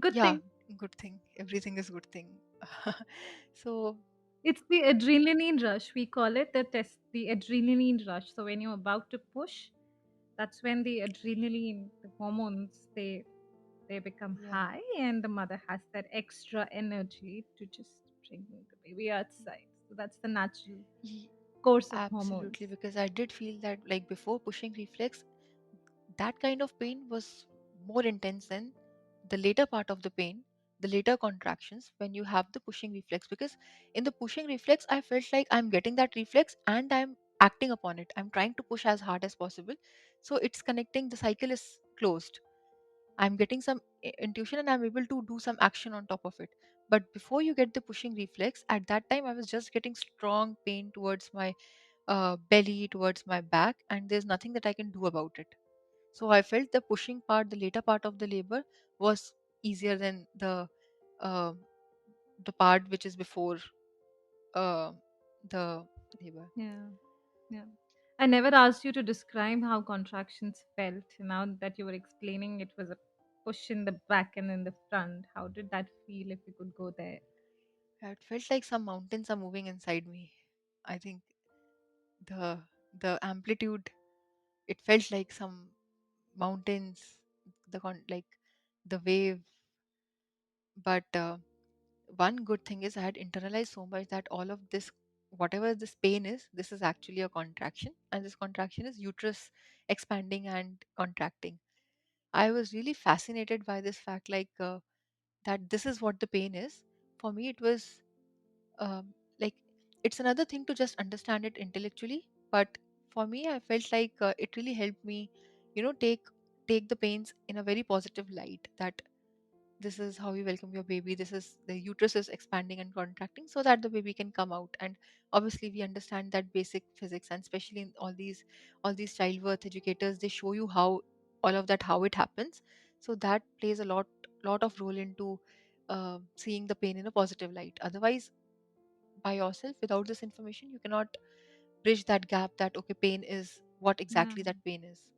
Good yeah, thing. good thing. Everything is good thing. So It's the adrenaline rush. We call it the adrenaline rush. So when you're about to push, that's when the adrenaline, the hormones, they become yeah, high, and the mother has that extra energy to just bring the baby outside. So that's the natural ye- course of absolutely. hormones. Because I did feel that like before pushing reflex, that kind of pain was more intense than the later part of the pain, the later contractions when you have the pushing reflex. Because in the pushing reflex, I felt like I'm getting that reflex and I'm acting upon it. I'm trying to push as hard as possible. So it's connecting, the cycle is closed. I'm getting some intuition and I'm able to do some action on top of it. But before you get the pushing reflex, at that time, I was just getting strong pain towards my belly, towards my back, and there's nothing that I can do about it. So I felt the pushing part, the later part of the labor, was easier than uh, the part which is before uh, the labor. Yeah, yeah. I never asked you to describe how contractions felt. Now that you were explaining, it was a push in the back and in the front. How did that feel if you could go there? It felt like some mountains are moving inside me. I think the the amplitude. It felt like some mountains, like the wave. But one good thing is I had internalized so much that all of this, whatever this pain is, this is actually a contraction, and this contraction is uterus expanding and contracting. I was really fascinated by this fact, like that this is what the pain is. For me, it was like it's another thing to just understand it intellectually, but for me, I felt like it really helped me, take the pains in a very positive light. That this is how you welcome your baby. This is the uterus is expanding and contracting so that the baby can come out. And obviously we understand that basic physics, and especially in all these childbirth educators, they show you how all of that, how it happens. So that plays a lot of role into seeing the pain in a positive light. Otherwise, by yourself, without this information, you cannot bridge that gap, that okay, pain is what Yeah, exactly that pain is.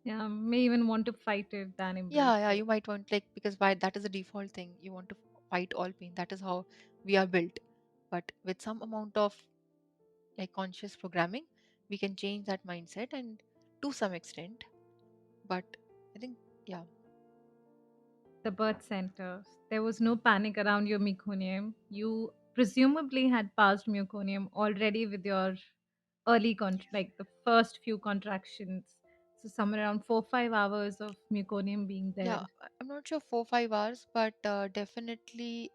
yeah. May even want to fight it than Yeah, embrace yeah, it. you might want, like, because why, that is a default thing. You want to fight all pain. That is how we are built. But with some amount of like conscious programming, we can change that mindset, and to some extent. But I think, yeah, The birth center. There was no panic around your meconium. You presumably had passed meconium already with your like the first few contractions. So somewhere around 4 5 hours of meconium being there. yeah, I'm not sure 4 5 hours, but definitely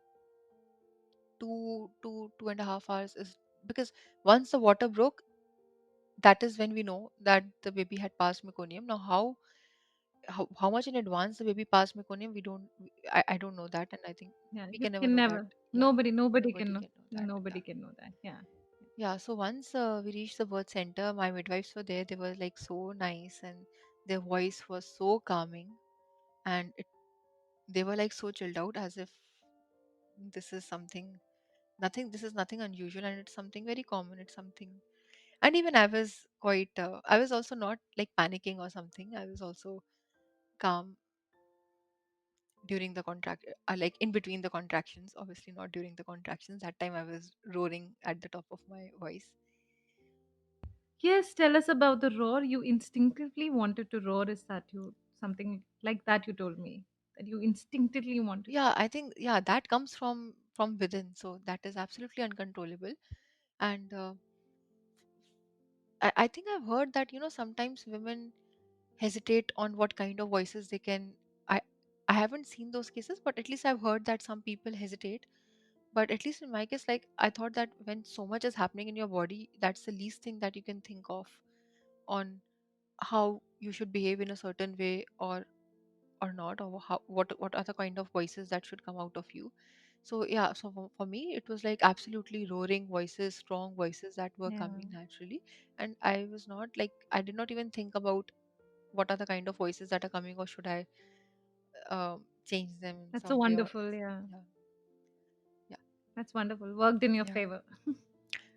2.5 hours is, because once the water broke, that is when we know that the baby had passed meconium. Now, how much in advance the baby passed meconium, we don't, I don't know that, and I think Yeah, we you can never can know that. never. Yeah, Nobody can nobody know. can know that. Nobody Yeah. can know that. Yeah. Yeah, so once we reached the birth center, my midwives were there. They were like so nice, and their voice was so calming, and they were like so chilled out, as if this is something, nothing, this is nothing unusual, and it's something very common. It's something, and even I was quite, I was also not like panicking or something. I was also calm. during the contract, like in between the contractions, obviously not during the contractions. That time I was roaring at the top of my voice. Yes, tell us about the roar. You instinctively wanted to roar. Is that you something like that you told me? That you instinctively wanted to. Yeah, I think, yeah, that comes from within, so that is absolutely uncontrollable. And I think I've heard that, sometimes women hesitate on what kind of voices they can. I i haven't seen those cases, but at least I've heard that some people hesitate. But at least in my case, like, I thought that when so much is happening in your body, that's the least thing that you can think of on how you should behave in a certain way, or not, or what other kind of voices that should come out of you. So yeah, so for me it was like absolutely roaring voices, strong voices that were Yeah, coming naturally. And I was not like, I did not even think about what are the kind of voices that are coming, or should I change them in that's so some way, or wonderful. Yeah, yeah. Yeah. that's wonderful. Worked in your Yeah. favor.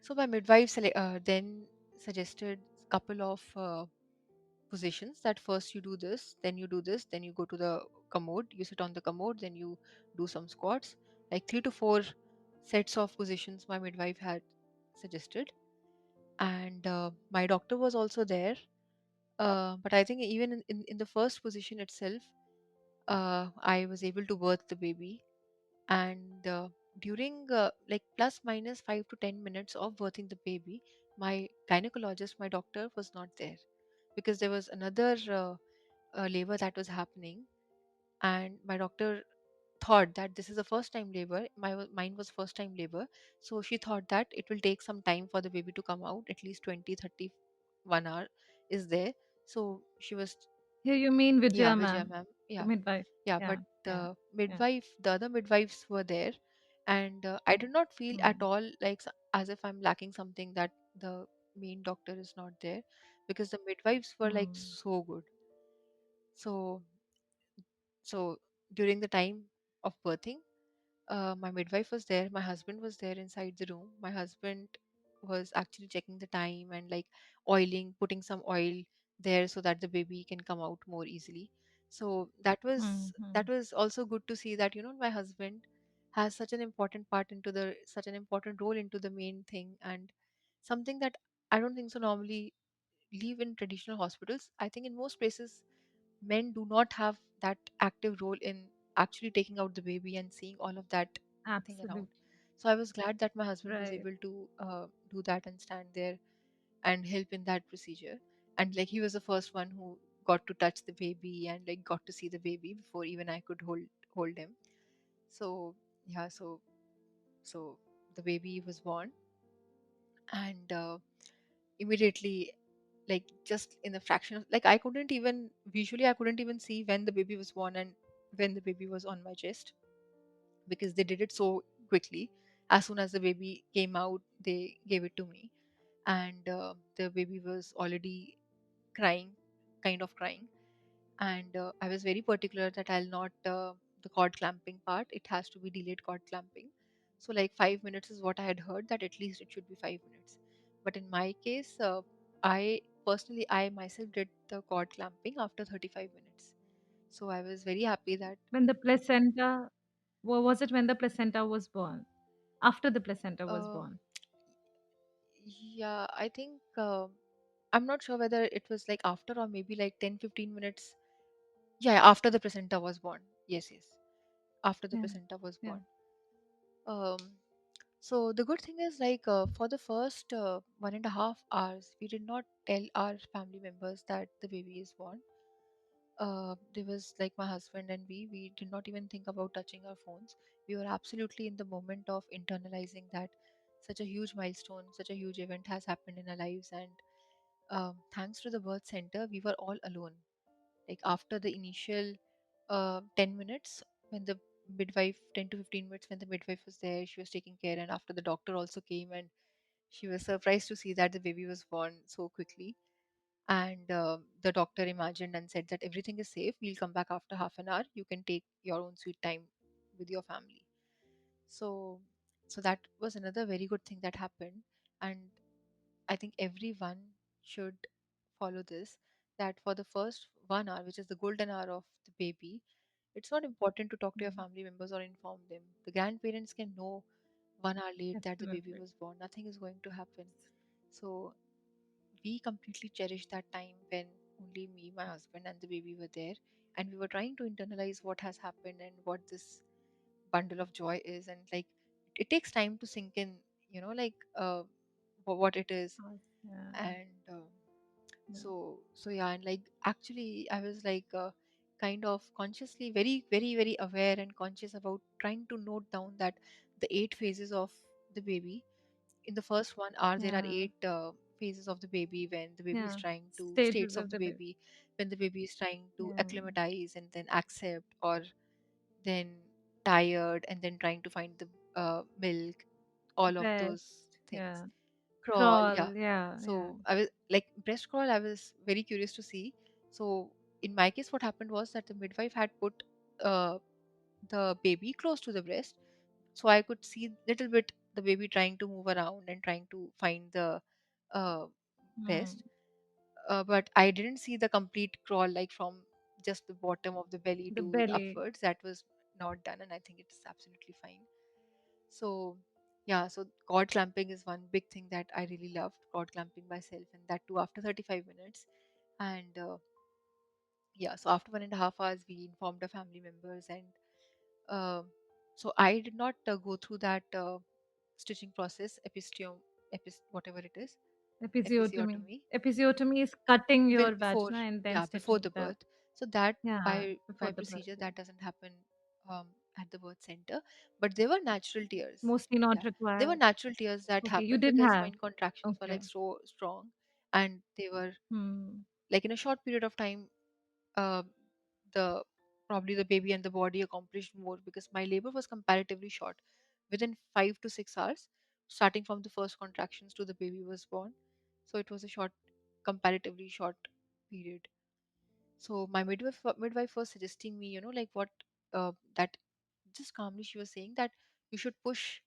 So my midwife then suggested couple of positions, that first you do this, then you do this, then you go to the commode, you sit on the commode, then you do some squats, like 3 to 4 sets of positions my midwife had suggested. And my doctor was also there. But I think even in the first position itself, I was able to birth the baby. And during like plus minus 5 to 10 minutes of birthing the baby, my gynecologist, my doctor, was not there, because there was another labor that was happening. And my doctor thought that this is a first time labor. Mine was first time labor. So she thought that it will take some time for the baby to come out, at least 20, 30, 1 hour is there. So she was, Here you mean yeah, Vijaya, Vijaya ma'am, ma'am, the yeah. midwife. Yeah, but Yeah, yeah, the yeah. midwife, the other midwives were there. And I did not feel at Mm. all like as if I'm lacking something, that the main doctor is not there, because the midwives were like Mm. so good. So so during the time of birthing, my midwife was there, my husband was there inside the room. My husband was actually checking the time and like oiling, putting some oil there so that the baby can come out more easily. So that Mm-hmm. was also good to see that, my husband has such an important part into the such an important role into the main thing. And something that I don't think so normally leave in traditional hospitals. I think in most places men do not have that active role in actually taking out the baby and seeing all of that thing around. Absolutely. So I was glad that my husband was Right. able to do that and stand there and help in that procedure. And like he was the first one who got to touch the baby and like got to see the baby before even I could hold him. So yeah, so the baby was born. And immediately, like just in a fraction of, like, I couldn't even visually, I couldn't even see when the baby was born and when the baby was on my chest, because they did it so quickly. As soon as the baby came out, they gave it to me. And the baby was already crying, kind of crying. And I was very particular that I'll not the cord clamping part, it has to be delayed cord clamping. So like 5 minutes is what I had heard, that at least it should be 5 minutes. But in my case, I personally, I myself did the cord clamping after 35 minutes. So I was very happy that When the placenta, was it when the placenta was born? After the placenta was uh, born. yeah, I think I'm not sure whether it was like after or maybe like 10, 15 minutes. Yeah, after the placenta was born. Yes, yes, after the Yeah. placenta was Yeah. born. um So the good thing is, like, for the first 1.5 hours, we did not tell our family members that the baby is born. There was like my husband and we did not even think about touching our phones. We were absolutely in the moment of internalizing that such a huge milestone, such a huge event has happened in our lives. And thanks to the birth center, we were all alone. Like after the initial 10 minutes, when the midwife, 10 to 15 minutes, when the midwife was there, she was taking care. And after the doctor also came, and she was surprised to see that the baby was born so quickly. And the doctor imagined and said that everything is safe, we'll come back after half an hour, you can take your own sweet time with your family. So so that was another very good thing that happened. And I think everyone should follow this, that for the first 1 hour, which is the golden hour of the baby, It's not important to talk to your Mm. family members or inform them. The grandparents can know 1 hour late that the baby Absolutely. was born. Nothing is going to happen. So we completely cherished that time when only me, my husband, and the baby were there, and we were trying to internalize what has happened and what this bundle of joy is. And like, it takes time to sink in, like, what it is. Us, yeah. And Yeah. so yeah, and like, actually I was like, kind of consciously very, very, very aware and conscious about trying to note down that the 8 phases of the baby. In the first 1 hour there are Yeah. 8 phases of the baby, when the baby is Yeah. trying to Stages states of of the the baby. baby, when the baby is trying to Yeah. acclimatize and then accept, or then tired and then trying to find the milk, all of those Breast. things. Yeah. Crawl, yeah. Crawl. Yeah. Yeah. So I was like, breast crawl, I was very curious to see. So in my case, what happened was that the midwife had put uh, the baby close to the breast, so I could see little bit the baby trying to move around and trying to find the uh, Hmm. breast. But I didn't see the complete crawl, like from just the bottom of the belly The to belly. upwards. That was not done, and I think it's absolutely fine. So yeah, so cord clamping is one big thing that I really loved, cord clamping myself, and that too after 35 minutes. And yeah, so after 1.5 hours, we informed our family members, and uh, so I did not go through that stitching process, whatever it is, Episiotomy. episiotomy, Episiotomy is cutting your before, vagina and then yeah, before the stitching the. birth. So that, Yeah. by Before the birth. procedure, Yeah. that doesn't happen at the birth center, but there were natural tears. Mostly not Yeah, there were required. natural tears that Okay. You happened didn't because my have. contractions were Okay. like so strong, and they were Hmm. like, in a short period of time, uh, the probably the baby and the body accomplished more because my labor was comparatively short, within 5 to 6 hours, starting from the first contractions to the baby was born. So it was a comparatively short period. So my midwife was suggesting me, like, what that just calmly she was saying that you should push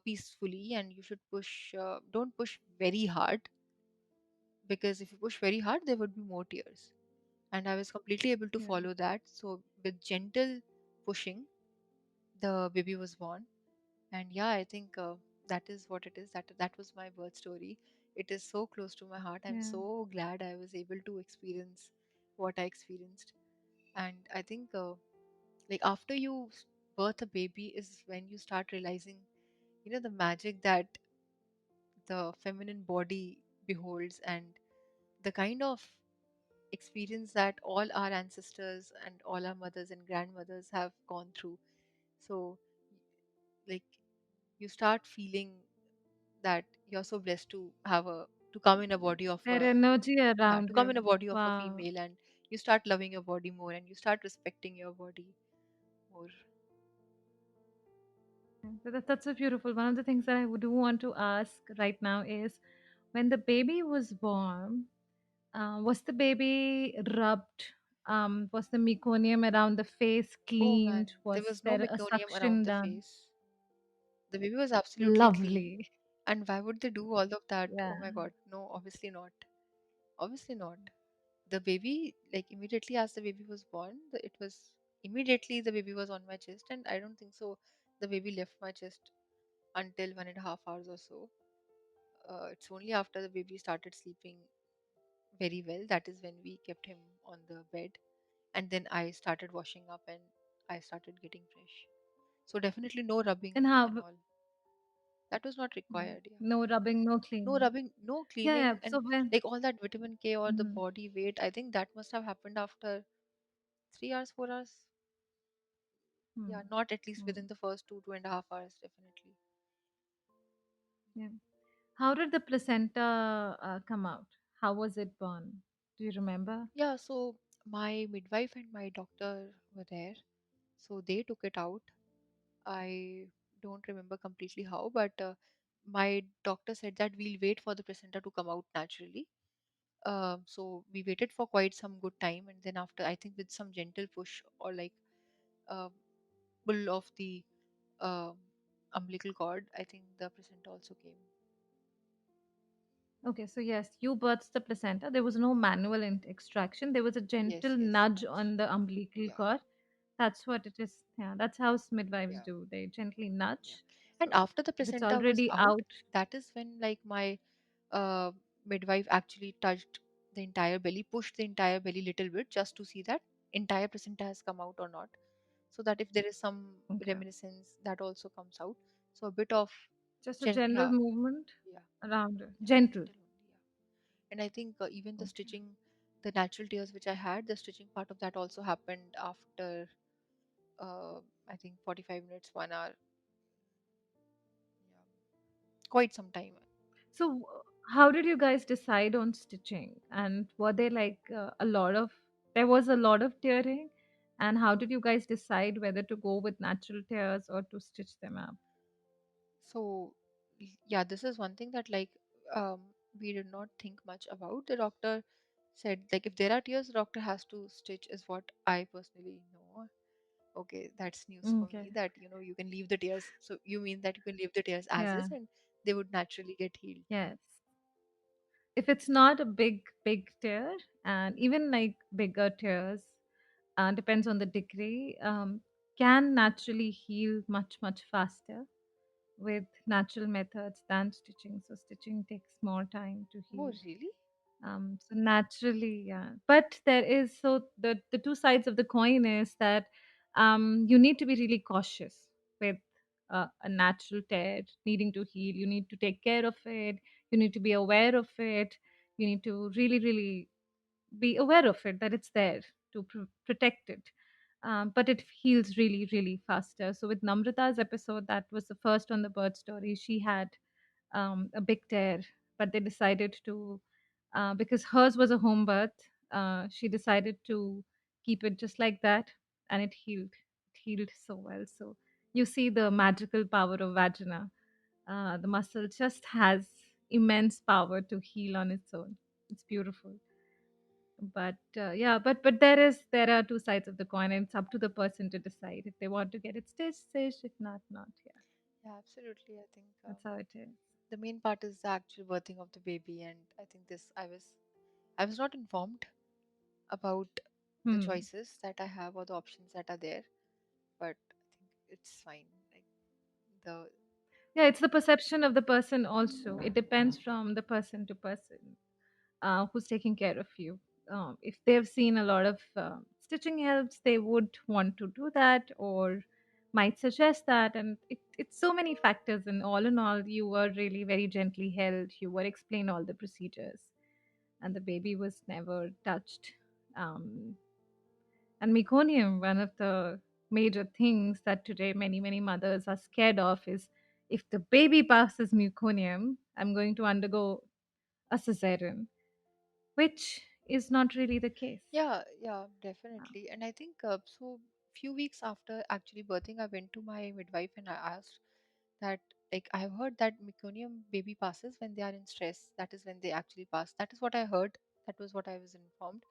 peacefully, and you should push, don't push very hard, because if you push very hard there would be more tears. And I was completely able to Yeah. follow that. So with gentle pushing, the baby was born. And yeah, I think that is what it is. That was my birth story. It is so close to my heart. I'm Yeah. so glad I was able to experience what I experienced. And I think, like, after you birth a baby is when you start realizing, the magic that the feminine body beholds, and the kind of experience that all our ancestors and all our mothers and grandmothers have gone through. So, like, you start feeling that you're so blessed to have a to come in a body of Their a energy yeah, around to come in a you. body of a Wow. female, and you start loving your body more, and you start respecting your body more. Yeah, that's so beautiful. One of the things that I do want to ask right now is when the baby was born, was the baby rubbed? Was the meconium around the face Oh man, cleaned? there Was was no there a meconium around suction the done? face. The baby was absolutely clean. Lovely. And why would they do all of that? Oh Yeah. my god, no, obviously not. Obviously not. The baby, like, immediately as the baby was born, it was immediately the baby was on my chest, and I don't think so the baby left my chest until 1.5 hours or so. It's only after the baby started sleeping very well, that is when we kept him on the bed, and then I started washing up and I started getting fresh. So definitely no rubbing And how? and all. That was not Yeah. required, yeah. No rubbing, no No cleaning. rubbing, no Yeah, yeah. cleaning, and So when. like all that vitamin K or the Mhm. body weight, I think that must have happened after 3 hours, 4 hours. Hmm. Yeah, not at least Hmm. within the first 2.5 hours, definitely. Yeah. How did the placenta come out? How was it born? Do you remember? Yeah, so my midwife and my doctor were there. So they took it out. I don't remember completely how, but my doctor said that we'll wait for the placenta to come out naturally. So we waited for quite some good time, and then after, I think with some gentle push, or like uh, pull of the um umbilical cord, I think the placenta also came. Okay, so yes, you birthed the placenta. There was no manual extraction. There was a Yes, gentle yes, nudge nudge. on the umbilical Yeah. cord. That's what it is. Yeah, that's how midwives Yeah, do. They gently yeah. nudge. And So after the if it's placenta was already out, out, that is when like my uh, midwife actually touched the entire belly, pushed the entire belly little bit just to see that entire placenta has come out or not, so that if there is some okay, reminiscence that also comes out. So a bit of just a general yeah, movement yeah, around it. yeah, Gentle. gentle only, yeah. And I think even the Okay. stitching, the natural tears which I had, the stitching part of that also happened after uh, I think 45 minutes, 1 hour, yeah, quite some time. So, how did you guys decide on stitching? And were there like a lot of, there was a lot of tearing? And how did you guys decide whether to go with natural tears or to stitch them up? So yeah, this is one thing that like um, we did not think much about. The doctor said like if there are tears, the doctor has to stitch, is what I personally know. Okay, that's news for Okay. me that you can leave the tears. So you mean that you can leave the tears as Yeah. is and they would naturally get healed. Yes. If it's not a big tear, and even like bigger tears, depends on the degree, can naturally heal much faster with natural methods than stitching. So stitching takes more time to Oh, heal. really? So naturally, yeah. But there is, so the two sides of the coin is that you need to be really cautious with a natural tear needing to heal. You need to take care of it. You need to be aware of it. You need to really be aware of it, that it's there to protect it. But it heals really faster. So with Namrata's episode, that was the first on the bird story. She had a big tear, but they decided to, because hers was a home birth, she decided to keep it just like that, and it healed. It healed so well. So you see the magical power of vagina. The muscle just has immense power to heal on its own. It's beautiful. But yeah, but there are two sides of the coin, and it's up to the person to decide if they want to get it stitched. If not, not. Yeah, Yeah, absolutely. I think that's how it is. the main part is the actual birthing of the baby, and I think this I was not informed about the Hmm. choices that I have or the options that are there, but I think it's fine. Like the Yeah, it's the perception of the person also. It depends from the person to person who's taking care of you. If they've seen a lot of stitching helps, they would want to do that or might suggest that. And it's so many factors. And all in all, you were really very gently held. You were explained all the procedures, and the baby was never touched. Um, and meconium, one of the major things that today many mothers are scared of is, if the baby passes meconium, I'm going to undergo a cesarean, which is not really the case. yeah, yeah, Uh, definitely. And I think so. Few weeks after actually birthing, I went to my midwife and I asked that like I have heard that meconium baby passes when they are in stress. That is when they actually pass. That is what I heard. That was what I was informed.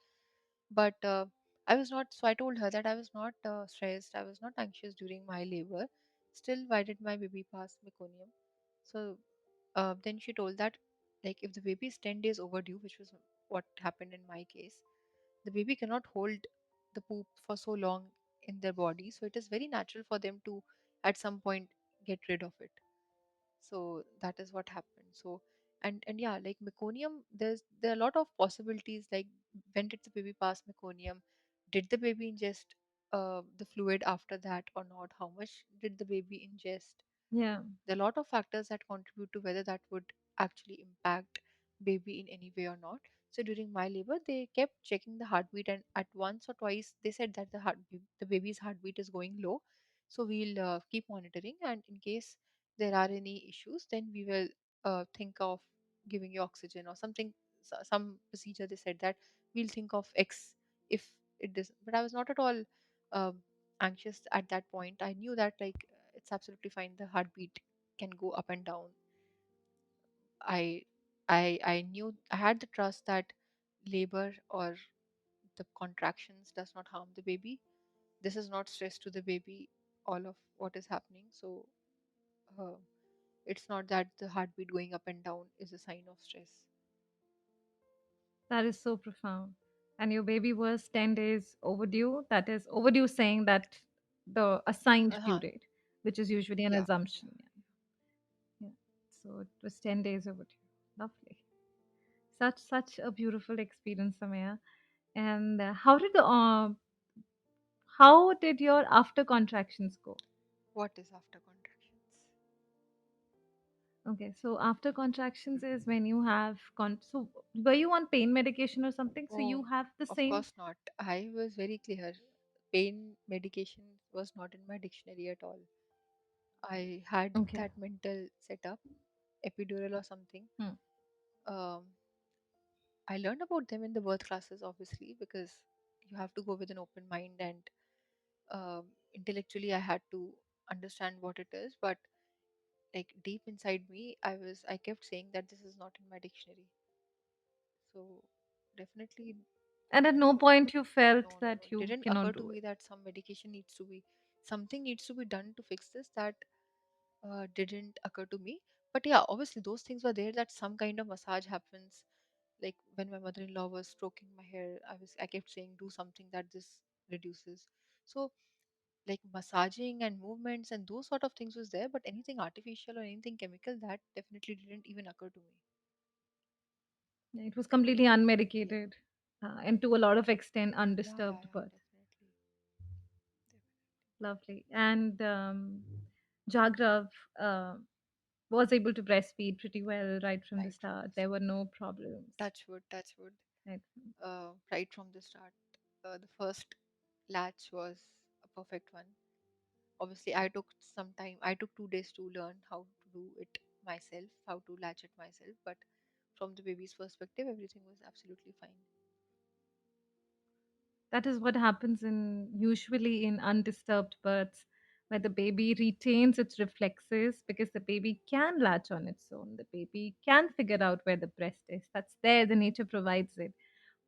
But I was not. So I told her that I was not stressed. I was not anxious during my labor. Still, why did my baby pass meconium? So then she told that like if the baby is 10 days overdue, which was what happened in my case, the baby cannot hold the poop for so long in their body, so it is very natural for them to at some point get rid of it. So that is what happened. So and yeah, like meconium, there are a lot of possibilities. Like when did the baby pass meconium? Did the baby ingest the fluid after that or not? How much did the baby ingest? yeah, There are a lot of factors that contribute to whether that would actually impact baby in any way or not. So during my labor, they kept checking the heartbeat, and at once or twice they said that the baby's heartbeat is going low. So we'll keep monitoring, and in case there are any issues, then we will think of giving you oxygen or something, some procedure. They said that we'll think of X if it does. But I was not at all um, anxious at that point. I knew that like it's absolutely fine. The heartbeat can go up and down. I I knew I had the trust that labor or the contractions does not harm the baby. This is not stress to the baby. All of what is happening. So uh, it's not that the heartbeat going up and down is a sign of stress. that is so profound. And your baby was 10 days overdue. That is overdue, saying that the assigned due Uh-huh. date, which is usually an Yeah, yeah. assumption. Yeah. Yeah. So it was 10 days overdue. Lovely. Such a beautiful experience, Samaya. And how did your after contractions go? What is after contractions? Okay, so after contractions is when you have so were you on pain medication or something? So you Oh, have the of same. course not. I was very clear. Pain medication was not in my dictionary at all. I had Okay. that mental setup, epidural or something. Hmm. Um, I learned about them in the birth classes, obviously, because you have to go with an open mind and intellectually I had to understand what it is. But like deep inside me, I kept saying that this is not in my dictionary. So definitely And at no point you felt no, no, no. that It you didn't occur cannot to do me it. that some medication needs to be, something needs to be done to fix this. That didn't occur to me. But yeah, obviously those things were there. That some kind of massage happens. Like when my mother-in-law was stroking my hair, I kept saying do something that this reduces. So like massaging and movements and those sort of things was there, but anything artificial or anything chemical that definitely didn't even occur to me. Yeah, it was completely Yeah, unmedicated, and to a lot of extent yeah, yeah, undisturbed yeah, birth. definitely. Lovely. And Jagrav was able to breastfeed pretty well right from the Right from start. the There were start. no problems. Touch wood, touch wood. Right. Right from the start, the first latch was a perfect one. Obviously, I took some time. I took 2 days to learn how to do it myself, how to latch it myself. But from the baby's perspective, everything was absolutely fine. That is what happens in usually in undisturbed births, where the baby retains its reflexes because the baby can latch on its own. The baby can figure out where the breast is. That's there, the nature provides it.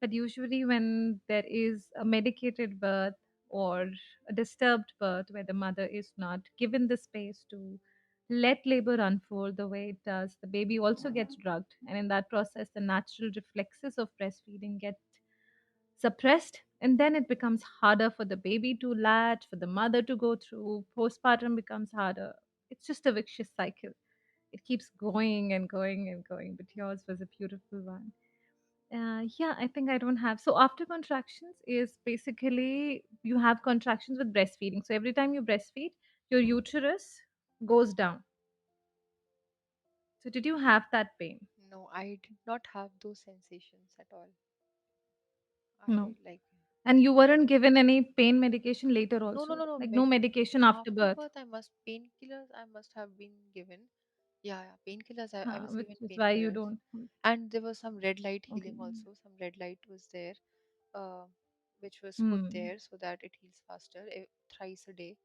But usually, when there is a medicated birth or a disturbed birth where the mother is not given the space to let labor unfold the way it does, the baby also gets drugged. And in that process, the natural reflexes of breastfeeding get suppressed, and then it becomes harder for the baby to latch, for the mother to go through. Postpartum becomes harder. It's just a vicious cycle. It keeps going and going and going, but yours was a beautiful one. Yeah, I think I don't have. So after contractions is basically you have contractions with breastfeeding. So every time you breastfeed, your uterus goes down. So did you have that pain? No, I did not have those sensations at all. No. I like And you weren't given any pain medication later no, no, also. no, no. Like no medication after After birth. birth, I must painkillers. I must have been given. Yeah, yeah, painkillers. I was Which given is why you painkillers, don't. and there was some red light Okay. healing also. Some red light was there, uh, which was put Hmm. there so that it heals faster, thrice a day.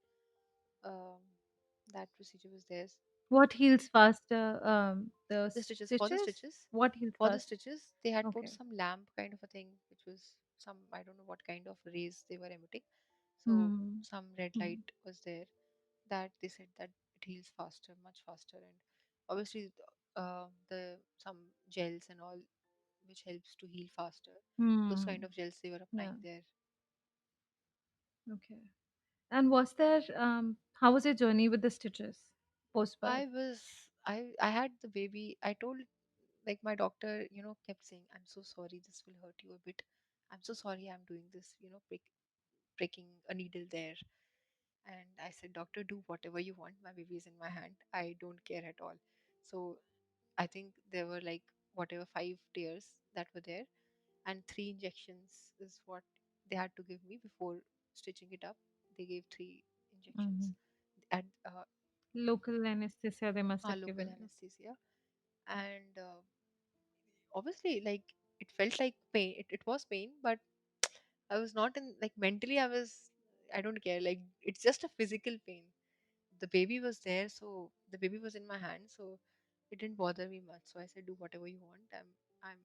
Um, that procedure was there. What heals faster? The The stitches, for the stitches? stitches, What heals for the faster? stitches, they had put Okay. some lamp kind of a thing, which was some, I don't know what kind of rays they were emitting. So Hmm. some red Hmm. light was there that they said that it heals faster, much faster, and obviously the some gels and all which helps to heal faster. Those Hmm. kind of gels they were Yeah. applying there. Okay. And was there how was your journey with the stitches post birth? I had the baby. I told, like, my doctor, kept saying, I'm so sorry, this will hurt you a bit. I'm so sorry I'm doing this, pricking a needle there. And I said, doctor, do whatever you want. My baby is in my hand. I don't care at all. So I think there were like whatever 5 tears that were there, and 3 injections is what they had to give me before stitching it up. They gave 3 injections Mhm. at Local anesthesia they must have local given you. anesthesia, and obviously, like, it felt like pain. It was pain, but I was not in, like, mentally I was, I don't care, like, it's just a physical pain. The baby was there, so the baby was in my hand, so it didn't bother me much. So I said, do whatever you want. I'm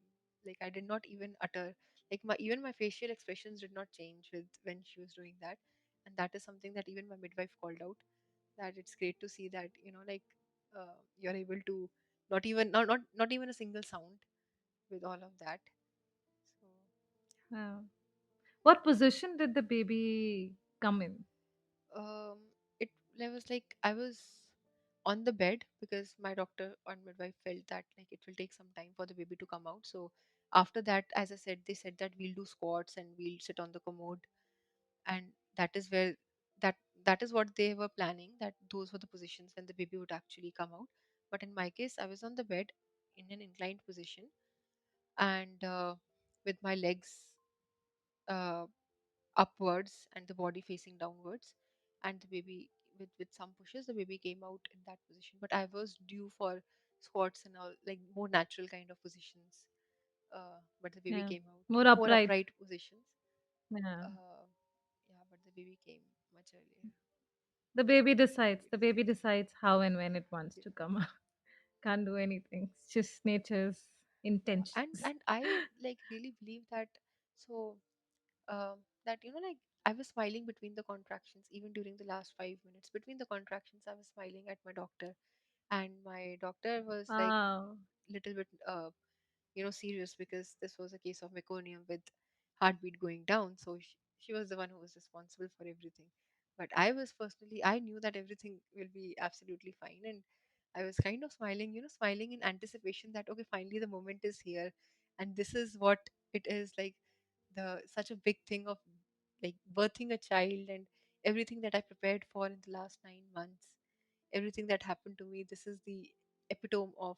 like, I did not even utter, like, my even my facial expressions did not change with when she was doing that. And that is something that even my midwife called out, that it's great to see that, you're able to not even not even a single sound with all of that. So Wow. What position did the baby come in? Um, it I was like I was on the bed because my doctor or midwife felt that like it will take some time for the baby to come out. So after that, as I said, they said that we'll do squats and we'll sit on the commode, and that is where that that is what they were planning. That those were the positions when the baby would actually come out. But in my case, I was on the bed in an inclined position and with my legs uh, upwards and the body facing downwards, and the baby with some pushes the baby came out in that position, but I was due for squats and all, like more natural kind of positions, but the baby Yeah. came out More more upright. upright positions. Yeah. uh, yeah, but the baby came much earlier. The baby decides. Yes. The baby decides how and when it wants Yeah. to come out. Can't do anything. It's just nature's Yeah, intentions. and I like really believe that. So that like I was smiling between the contractions, even during the last 5 minutes between the contractions. I was smiling at my doctor, and my doctor was like Wow. little bit serious because this was a case of meconium with heartbeat going down. So she was the one who was responsible for everything. But I was personally, I knew that everything will be absolutely fine, and I was kind of smiling, smiling in anticipation that okay, finally the moment is here, and this is what it is like, the such a big thing of like birthing a child and everything that I prepared for in the last 9 months, everything that happened to me. This is the epitome of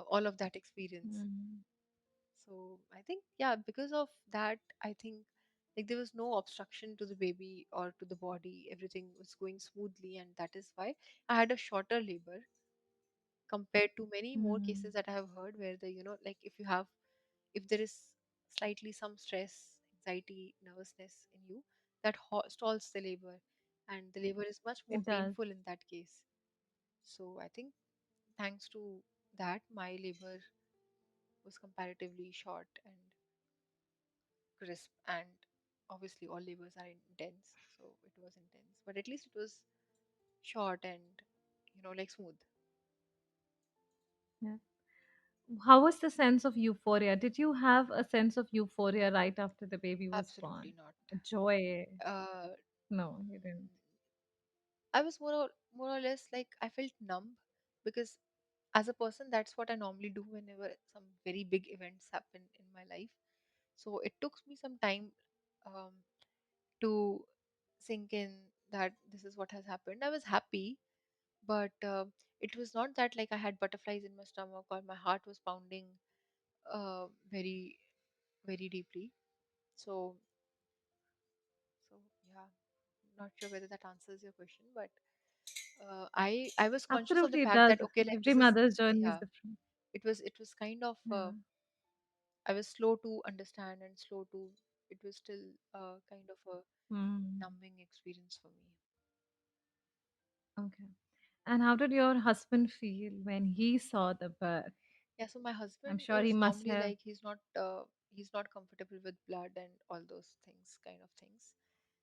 all of that experience. Mhm. So I think, yeah, because of that, I think like there was no obstruction to the baby or to the body. Everything was going smoothly, and that is why I had a shorter labor compared to many more Mhm. cases that I have heard where like if there is slightly some stress, anxiety, nervousness in you, that stalls the labor, and the labor is much more It does. painful in that case. So I think thanks to that, my labor was comparatively short and crisp, and obviously all labors are intense, so it was intense, but at least it was short and like smooth. Yeah. How was the sense of euphoria? Did you have a sense of euphoria right after the baby was Absolutely born? not. Joy? uh No, you didn't. I was more or less like I felt numb because as a person that's what I normally do whenever some very big events happen in my life. So it took me some time um, to sink in that this is what has happened. I was happy, but it was not that like I had butterflies in my stomach or my heart was pounding very very deeply. So so yeah, not sure whether that answers your question, but I was conscious of the Absolutely, it fact does. that okay, like Every this is, mother's journey is yeah, different. it was kind of Yeah. I was slow to understand and slow to, it was still kind of a Mm. numbing experience for me. Okay. And how did your husband feel when he saw the birth? Yeah, so my I'm husband sure he is must normally have. like he's not comfortable with blood and all those things, kind of things.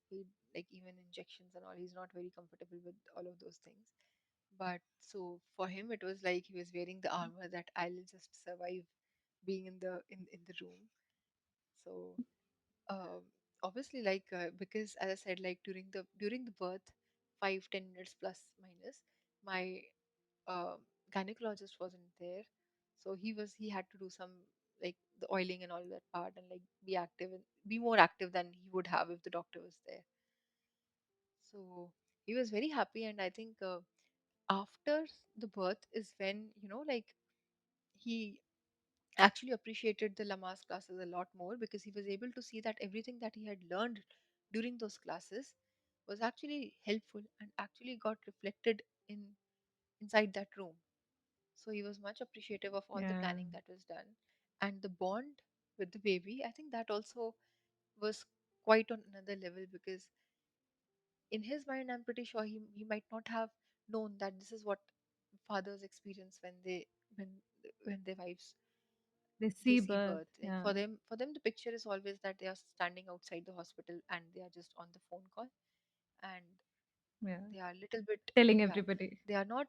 He, like even injections and all, he's not very comfortable with all of those things. But so for him it was like he was wearing the armor that I'll just survive being in the room. So um, obviously like because as I said, like during the birth, 5-10 minutes plus minus, my uh, gynecologist wasn't there, so he had to do some like the oiling and all that part, and like be active and be more active than he would have if the doctor was there. So he was very happy, and I think after the birth is when like he actually appreciated the Lama's classes a lot more, because he was able to see that everything that he had learned during those classes was actually helpful and actually got reflected inside that room. So he was much appreciative of all the Yeah. planning that was done, and the bond with the baby. I think that also was quite on another level, because in his mind, I'm pretty sure he might not have known that this is what fathers experience when when their wives They they see see birth. birth. Like Yeah. for them the picture is always that they are standing outside the hospital and they are just on the phone call, and Yeah. they are a little bit, Telling yeah, everybody. they are not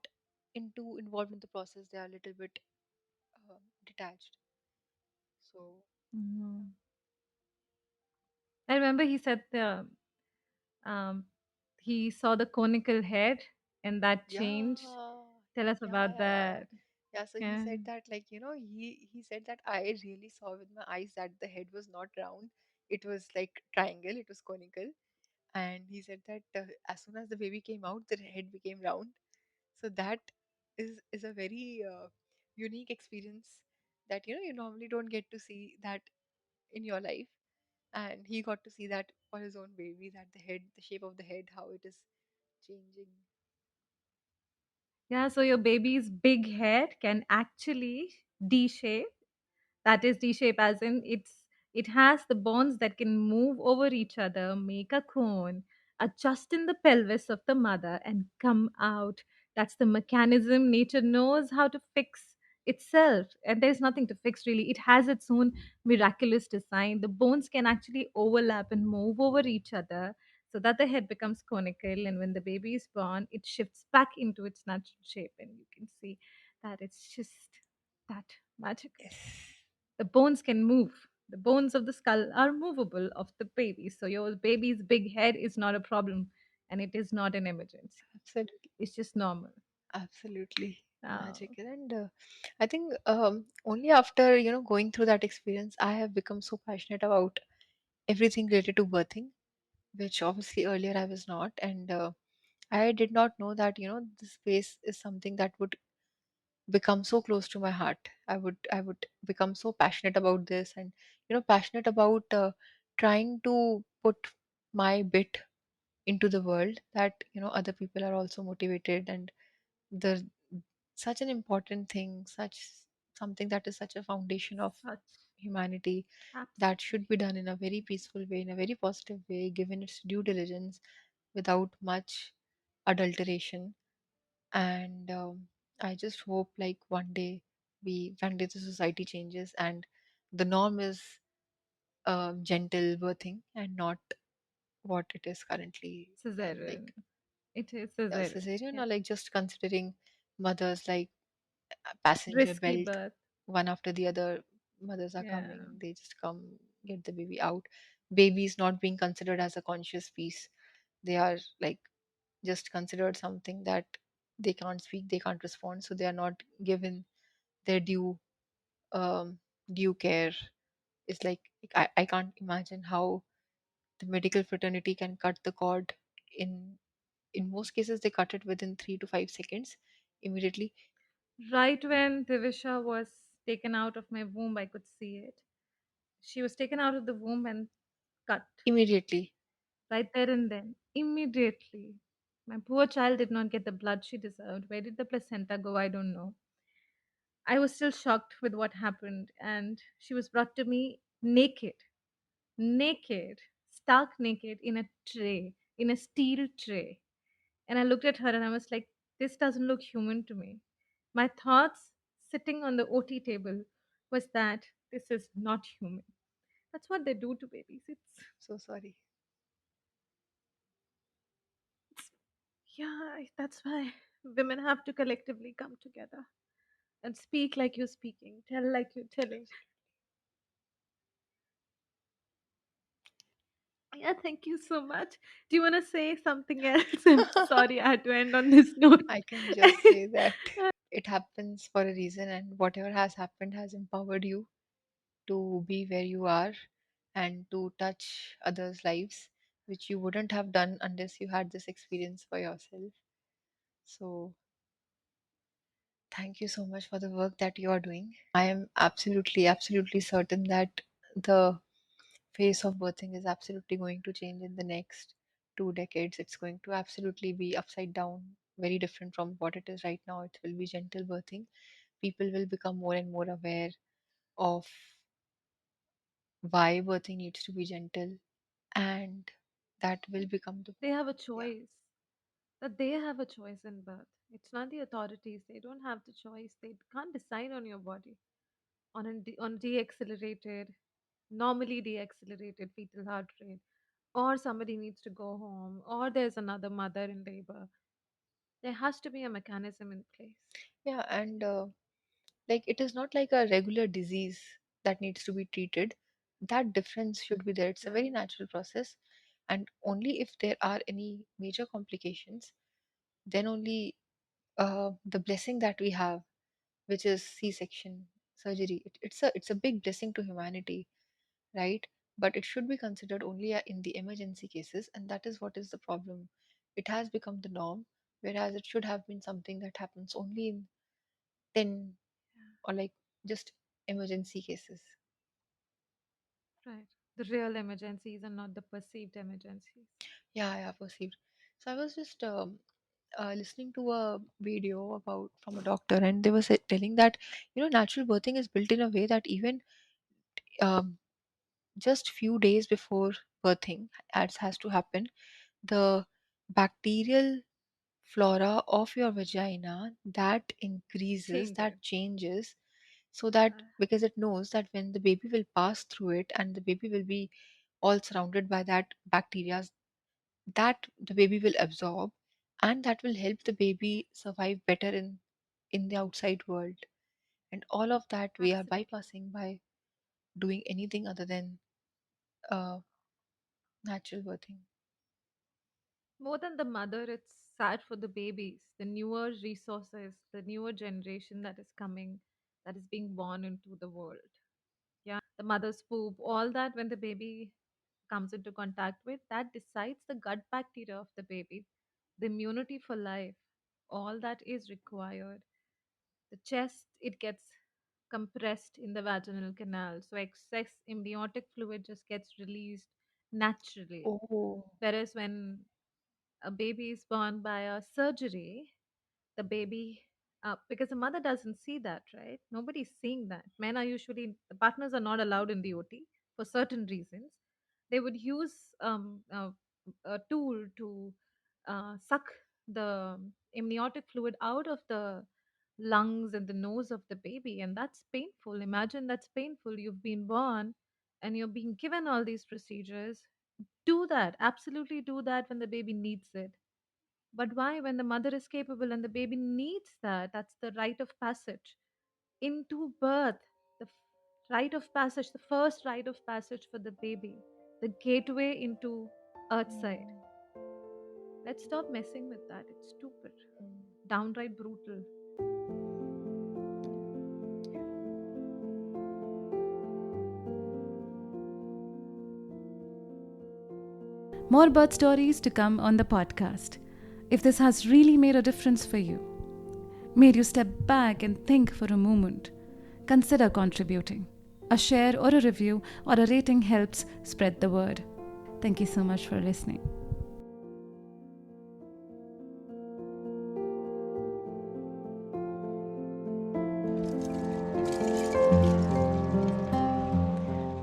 into involved in the process, they are a little bit detached. So Mhm. I remember he said um, he saw the conical head and that Yeah, changed. Tell us yeah, about yeah, yeah. that. Yeah, so he Yeah. said that, like, he said that I really saw with my eyes that the head was not round. It was like triangle, it was conical. And he said that as soon as the baby came out, the head became round. So that is a very unique experience that you normally don't get to see that in your life. And he got to see that for his own baby, that the shape of the head, how it is changing. Yeah, so your baby's big head can actually D shape. That is D shape as in it has the bones that can move over each other, make a cone, adjust in the pelvis of the mother and come out. That's the mechanism. Nature knows how to fix itself, and there's nothing to fix really. It has its own miraculous design. The bones can actually overlap and move over each other so that the head becomes conical, and when the baby is born it shifts back into its natural shape, and you can see that it's just that magical. Yes, The bones can move. The bones of the skull are movable of the baby. So your baby's big head is not a problem, and it is not an emergency. absolutely, It's just normal. absolutely Oh, magical. And I think only after going through that experience, I have become so passionate about everything related to birthing, which obviously earlier I was not. And I did not know that this space is something that would become so close to my heart. I would become so passionate about this, and passionate about trying to put my bit into the world, that other people are also motivated, and the such an important thing, something that is such a foundation of such. humanity, that should Absolutely. be done in a very peaceful way, in a very positive way, given its due diligence, without much adulteration. And I just hope, like, one day the society changes, and the norm is gentle birthing, and not what it is currently done, Cesarean. like It is a cesarean. cesarean, Yeah. or like just considering mothers like a passenger Risky belt, birth. one after the other. Mothers are Yeah. coming, they just come, get the baby out. Babies not being considered as a conscious piece, they are like just considered something that they can't speak, they can't respond, so they are not given their um, due care. It's like I can't imagine how the medical fraternity can cut the cord. In most cases they cut it within 3 to 5 seconds, immediately. Right when Divisha was taken out of my womb, I could see it. She was taken out of the womb and cut Immediately. right there and then, immediately. My poor child did not get the blood she deserved. Where did the placenta go? I don't know. I was still shocked with what happened, and she was brought to me naked, naked, stark naked in a tray, in a steel tray. And I looked at her and I was like, this doesn't look human to me. My thoughts sitting on the OT table was that this is not human. That's what they do to babies. So sorry. It's yeah, that's why women have to collectively come together and speak like you're speaking, tell like you're telling. Yeah, thank you so much. Do you want to say something else? I'm sorry, I had to end on this note. I can just say that it happens for a reason, and whatever has happened has empowered you to be where you are, and to touch others' lives, which you wouldn't have done unless you had this experience for yourself. So, thank you so much for the work that you are doing. I am absolutely, absolutely certain that the face of birthing is absolutely going to change in the next 2 decades. It's going to absolutely be upside down, very different from what it is right now. It will be gentle birthing. People will become more and more aware of why birthing needs to be gentle, and that will become the, They have a yeah. choice. That they have a choice in birth. It's not the authorities. They don't have the choice. They can't decide on your body. On deaccelerated, normally deaccelerated fetal heart rate, or somebody needs to go home, or there's another mother in labor. There has to be a mechanism in place. Yeah, and like, it is not like a regular disease that needs to be treated. that difference should be there. It's a very natural process, and only if there are any major complications, then only the blessing that we have, which is C-section surgery, it's a big blessing to humanity, right? But it should be considered only in the emergency cases, and that is what is the problem. It has become the norm, whereas it should have been something that happens only in 10 or like just emergency cases. Right. The real emergencies and not the perceived emergencies. Yeah, I have perceived. So I was just listening to a video about from a doctor, and they were telling that natural birthing is built in a way that even um, just few days before birthing as has to happen, the bacterial flora of your vagina that increases, Changes. that changes, so that Right. because it knows that when the baby will pass through it and the baby will be all surrounded by that bacteria, that the baby will absorb, and that will help the baby survive better in the outside world. And all of that we are Absolutely. bypassing by doing anything other than uh, natural birthing. More than the mother, it's sad for the babies, the newer resources, the newer generation that is coming, that is being born into the world. Yeah, the mother's poop, all that when the baby comes into contact with, that decides the gut bacteria of the baby, the immunity for life, all that is required. The chest, it gets compressed in the vaginal canal, so excess amniotic fluid just gets released naturally. Oh. Whereas when a baby is born by a surgery, the baby, because the mother doesn't see that, right? Nobody's seeing that. Men are usually, the partners are not allowed in the OT for certain reasons. They would use a tool to suck the amniotic fluid out of the lungs and the nose of the baby, and that's painful. Imagine that's painful. You've been born and you're being given all these procedures. Do that, absolutely do that when the baby needs it. But why, when the mother is capable and the baby needs that? That's the rite of passage into birth. The rite of passage, the first rite of passage for the baby, the gateway into earthside. Mm, Let's stop messing with that. It's stupid, mm. downright brutal. More birth stories to come on the podcast. If this has really made a difference for you, made you step back and think for a moment, consider contributing. A share or a review or a rating helps spread the word. Thank you so much for listening.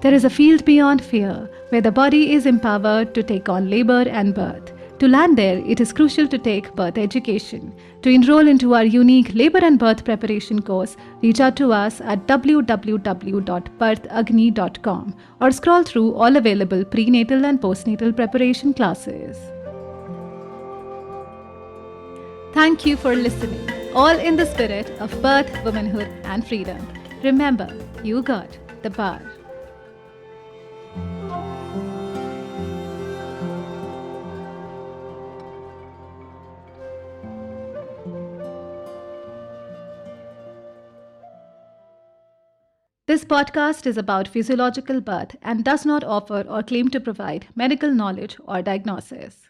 There is a field beyond fear where the body is empowered to take on labor and birth. To land there, it is crucial to take birth education. To enroll into our unique labor and birth preparation course, reach out to us at www.birthagni.com or scroll through all available prenatal and postnatal preparation classes. Thank you for listening, all in the spirit of birth, womanhood, and freedom. Remember, you got the bar. This podcast is about physiological birth and does not offer or claim to provide medical knowledge or diagnosis.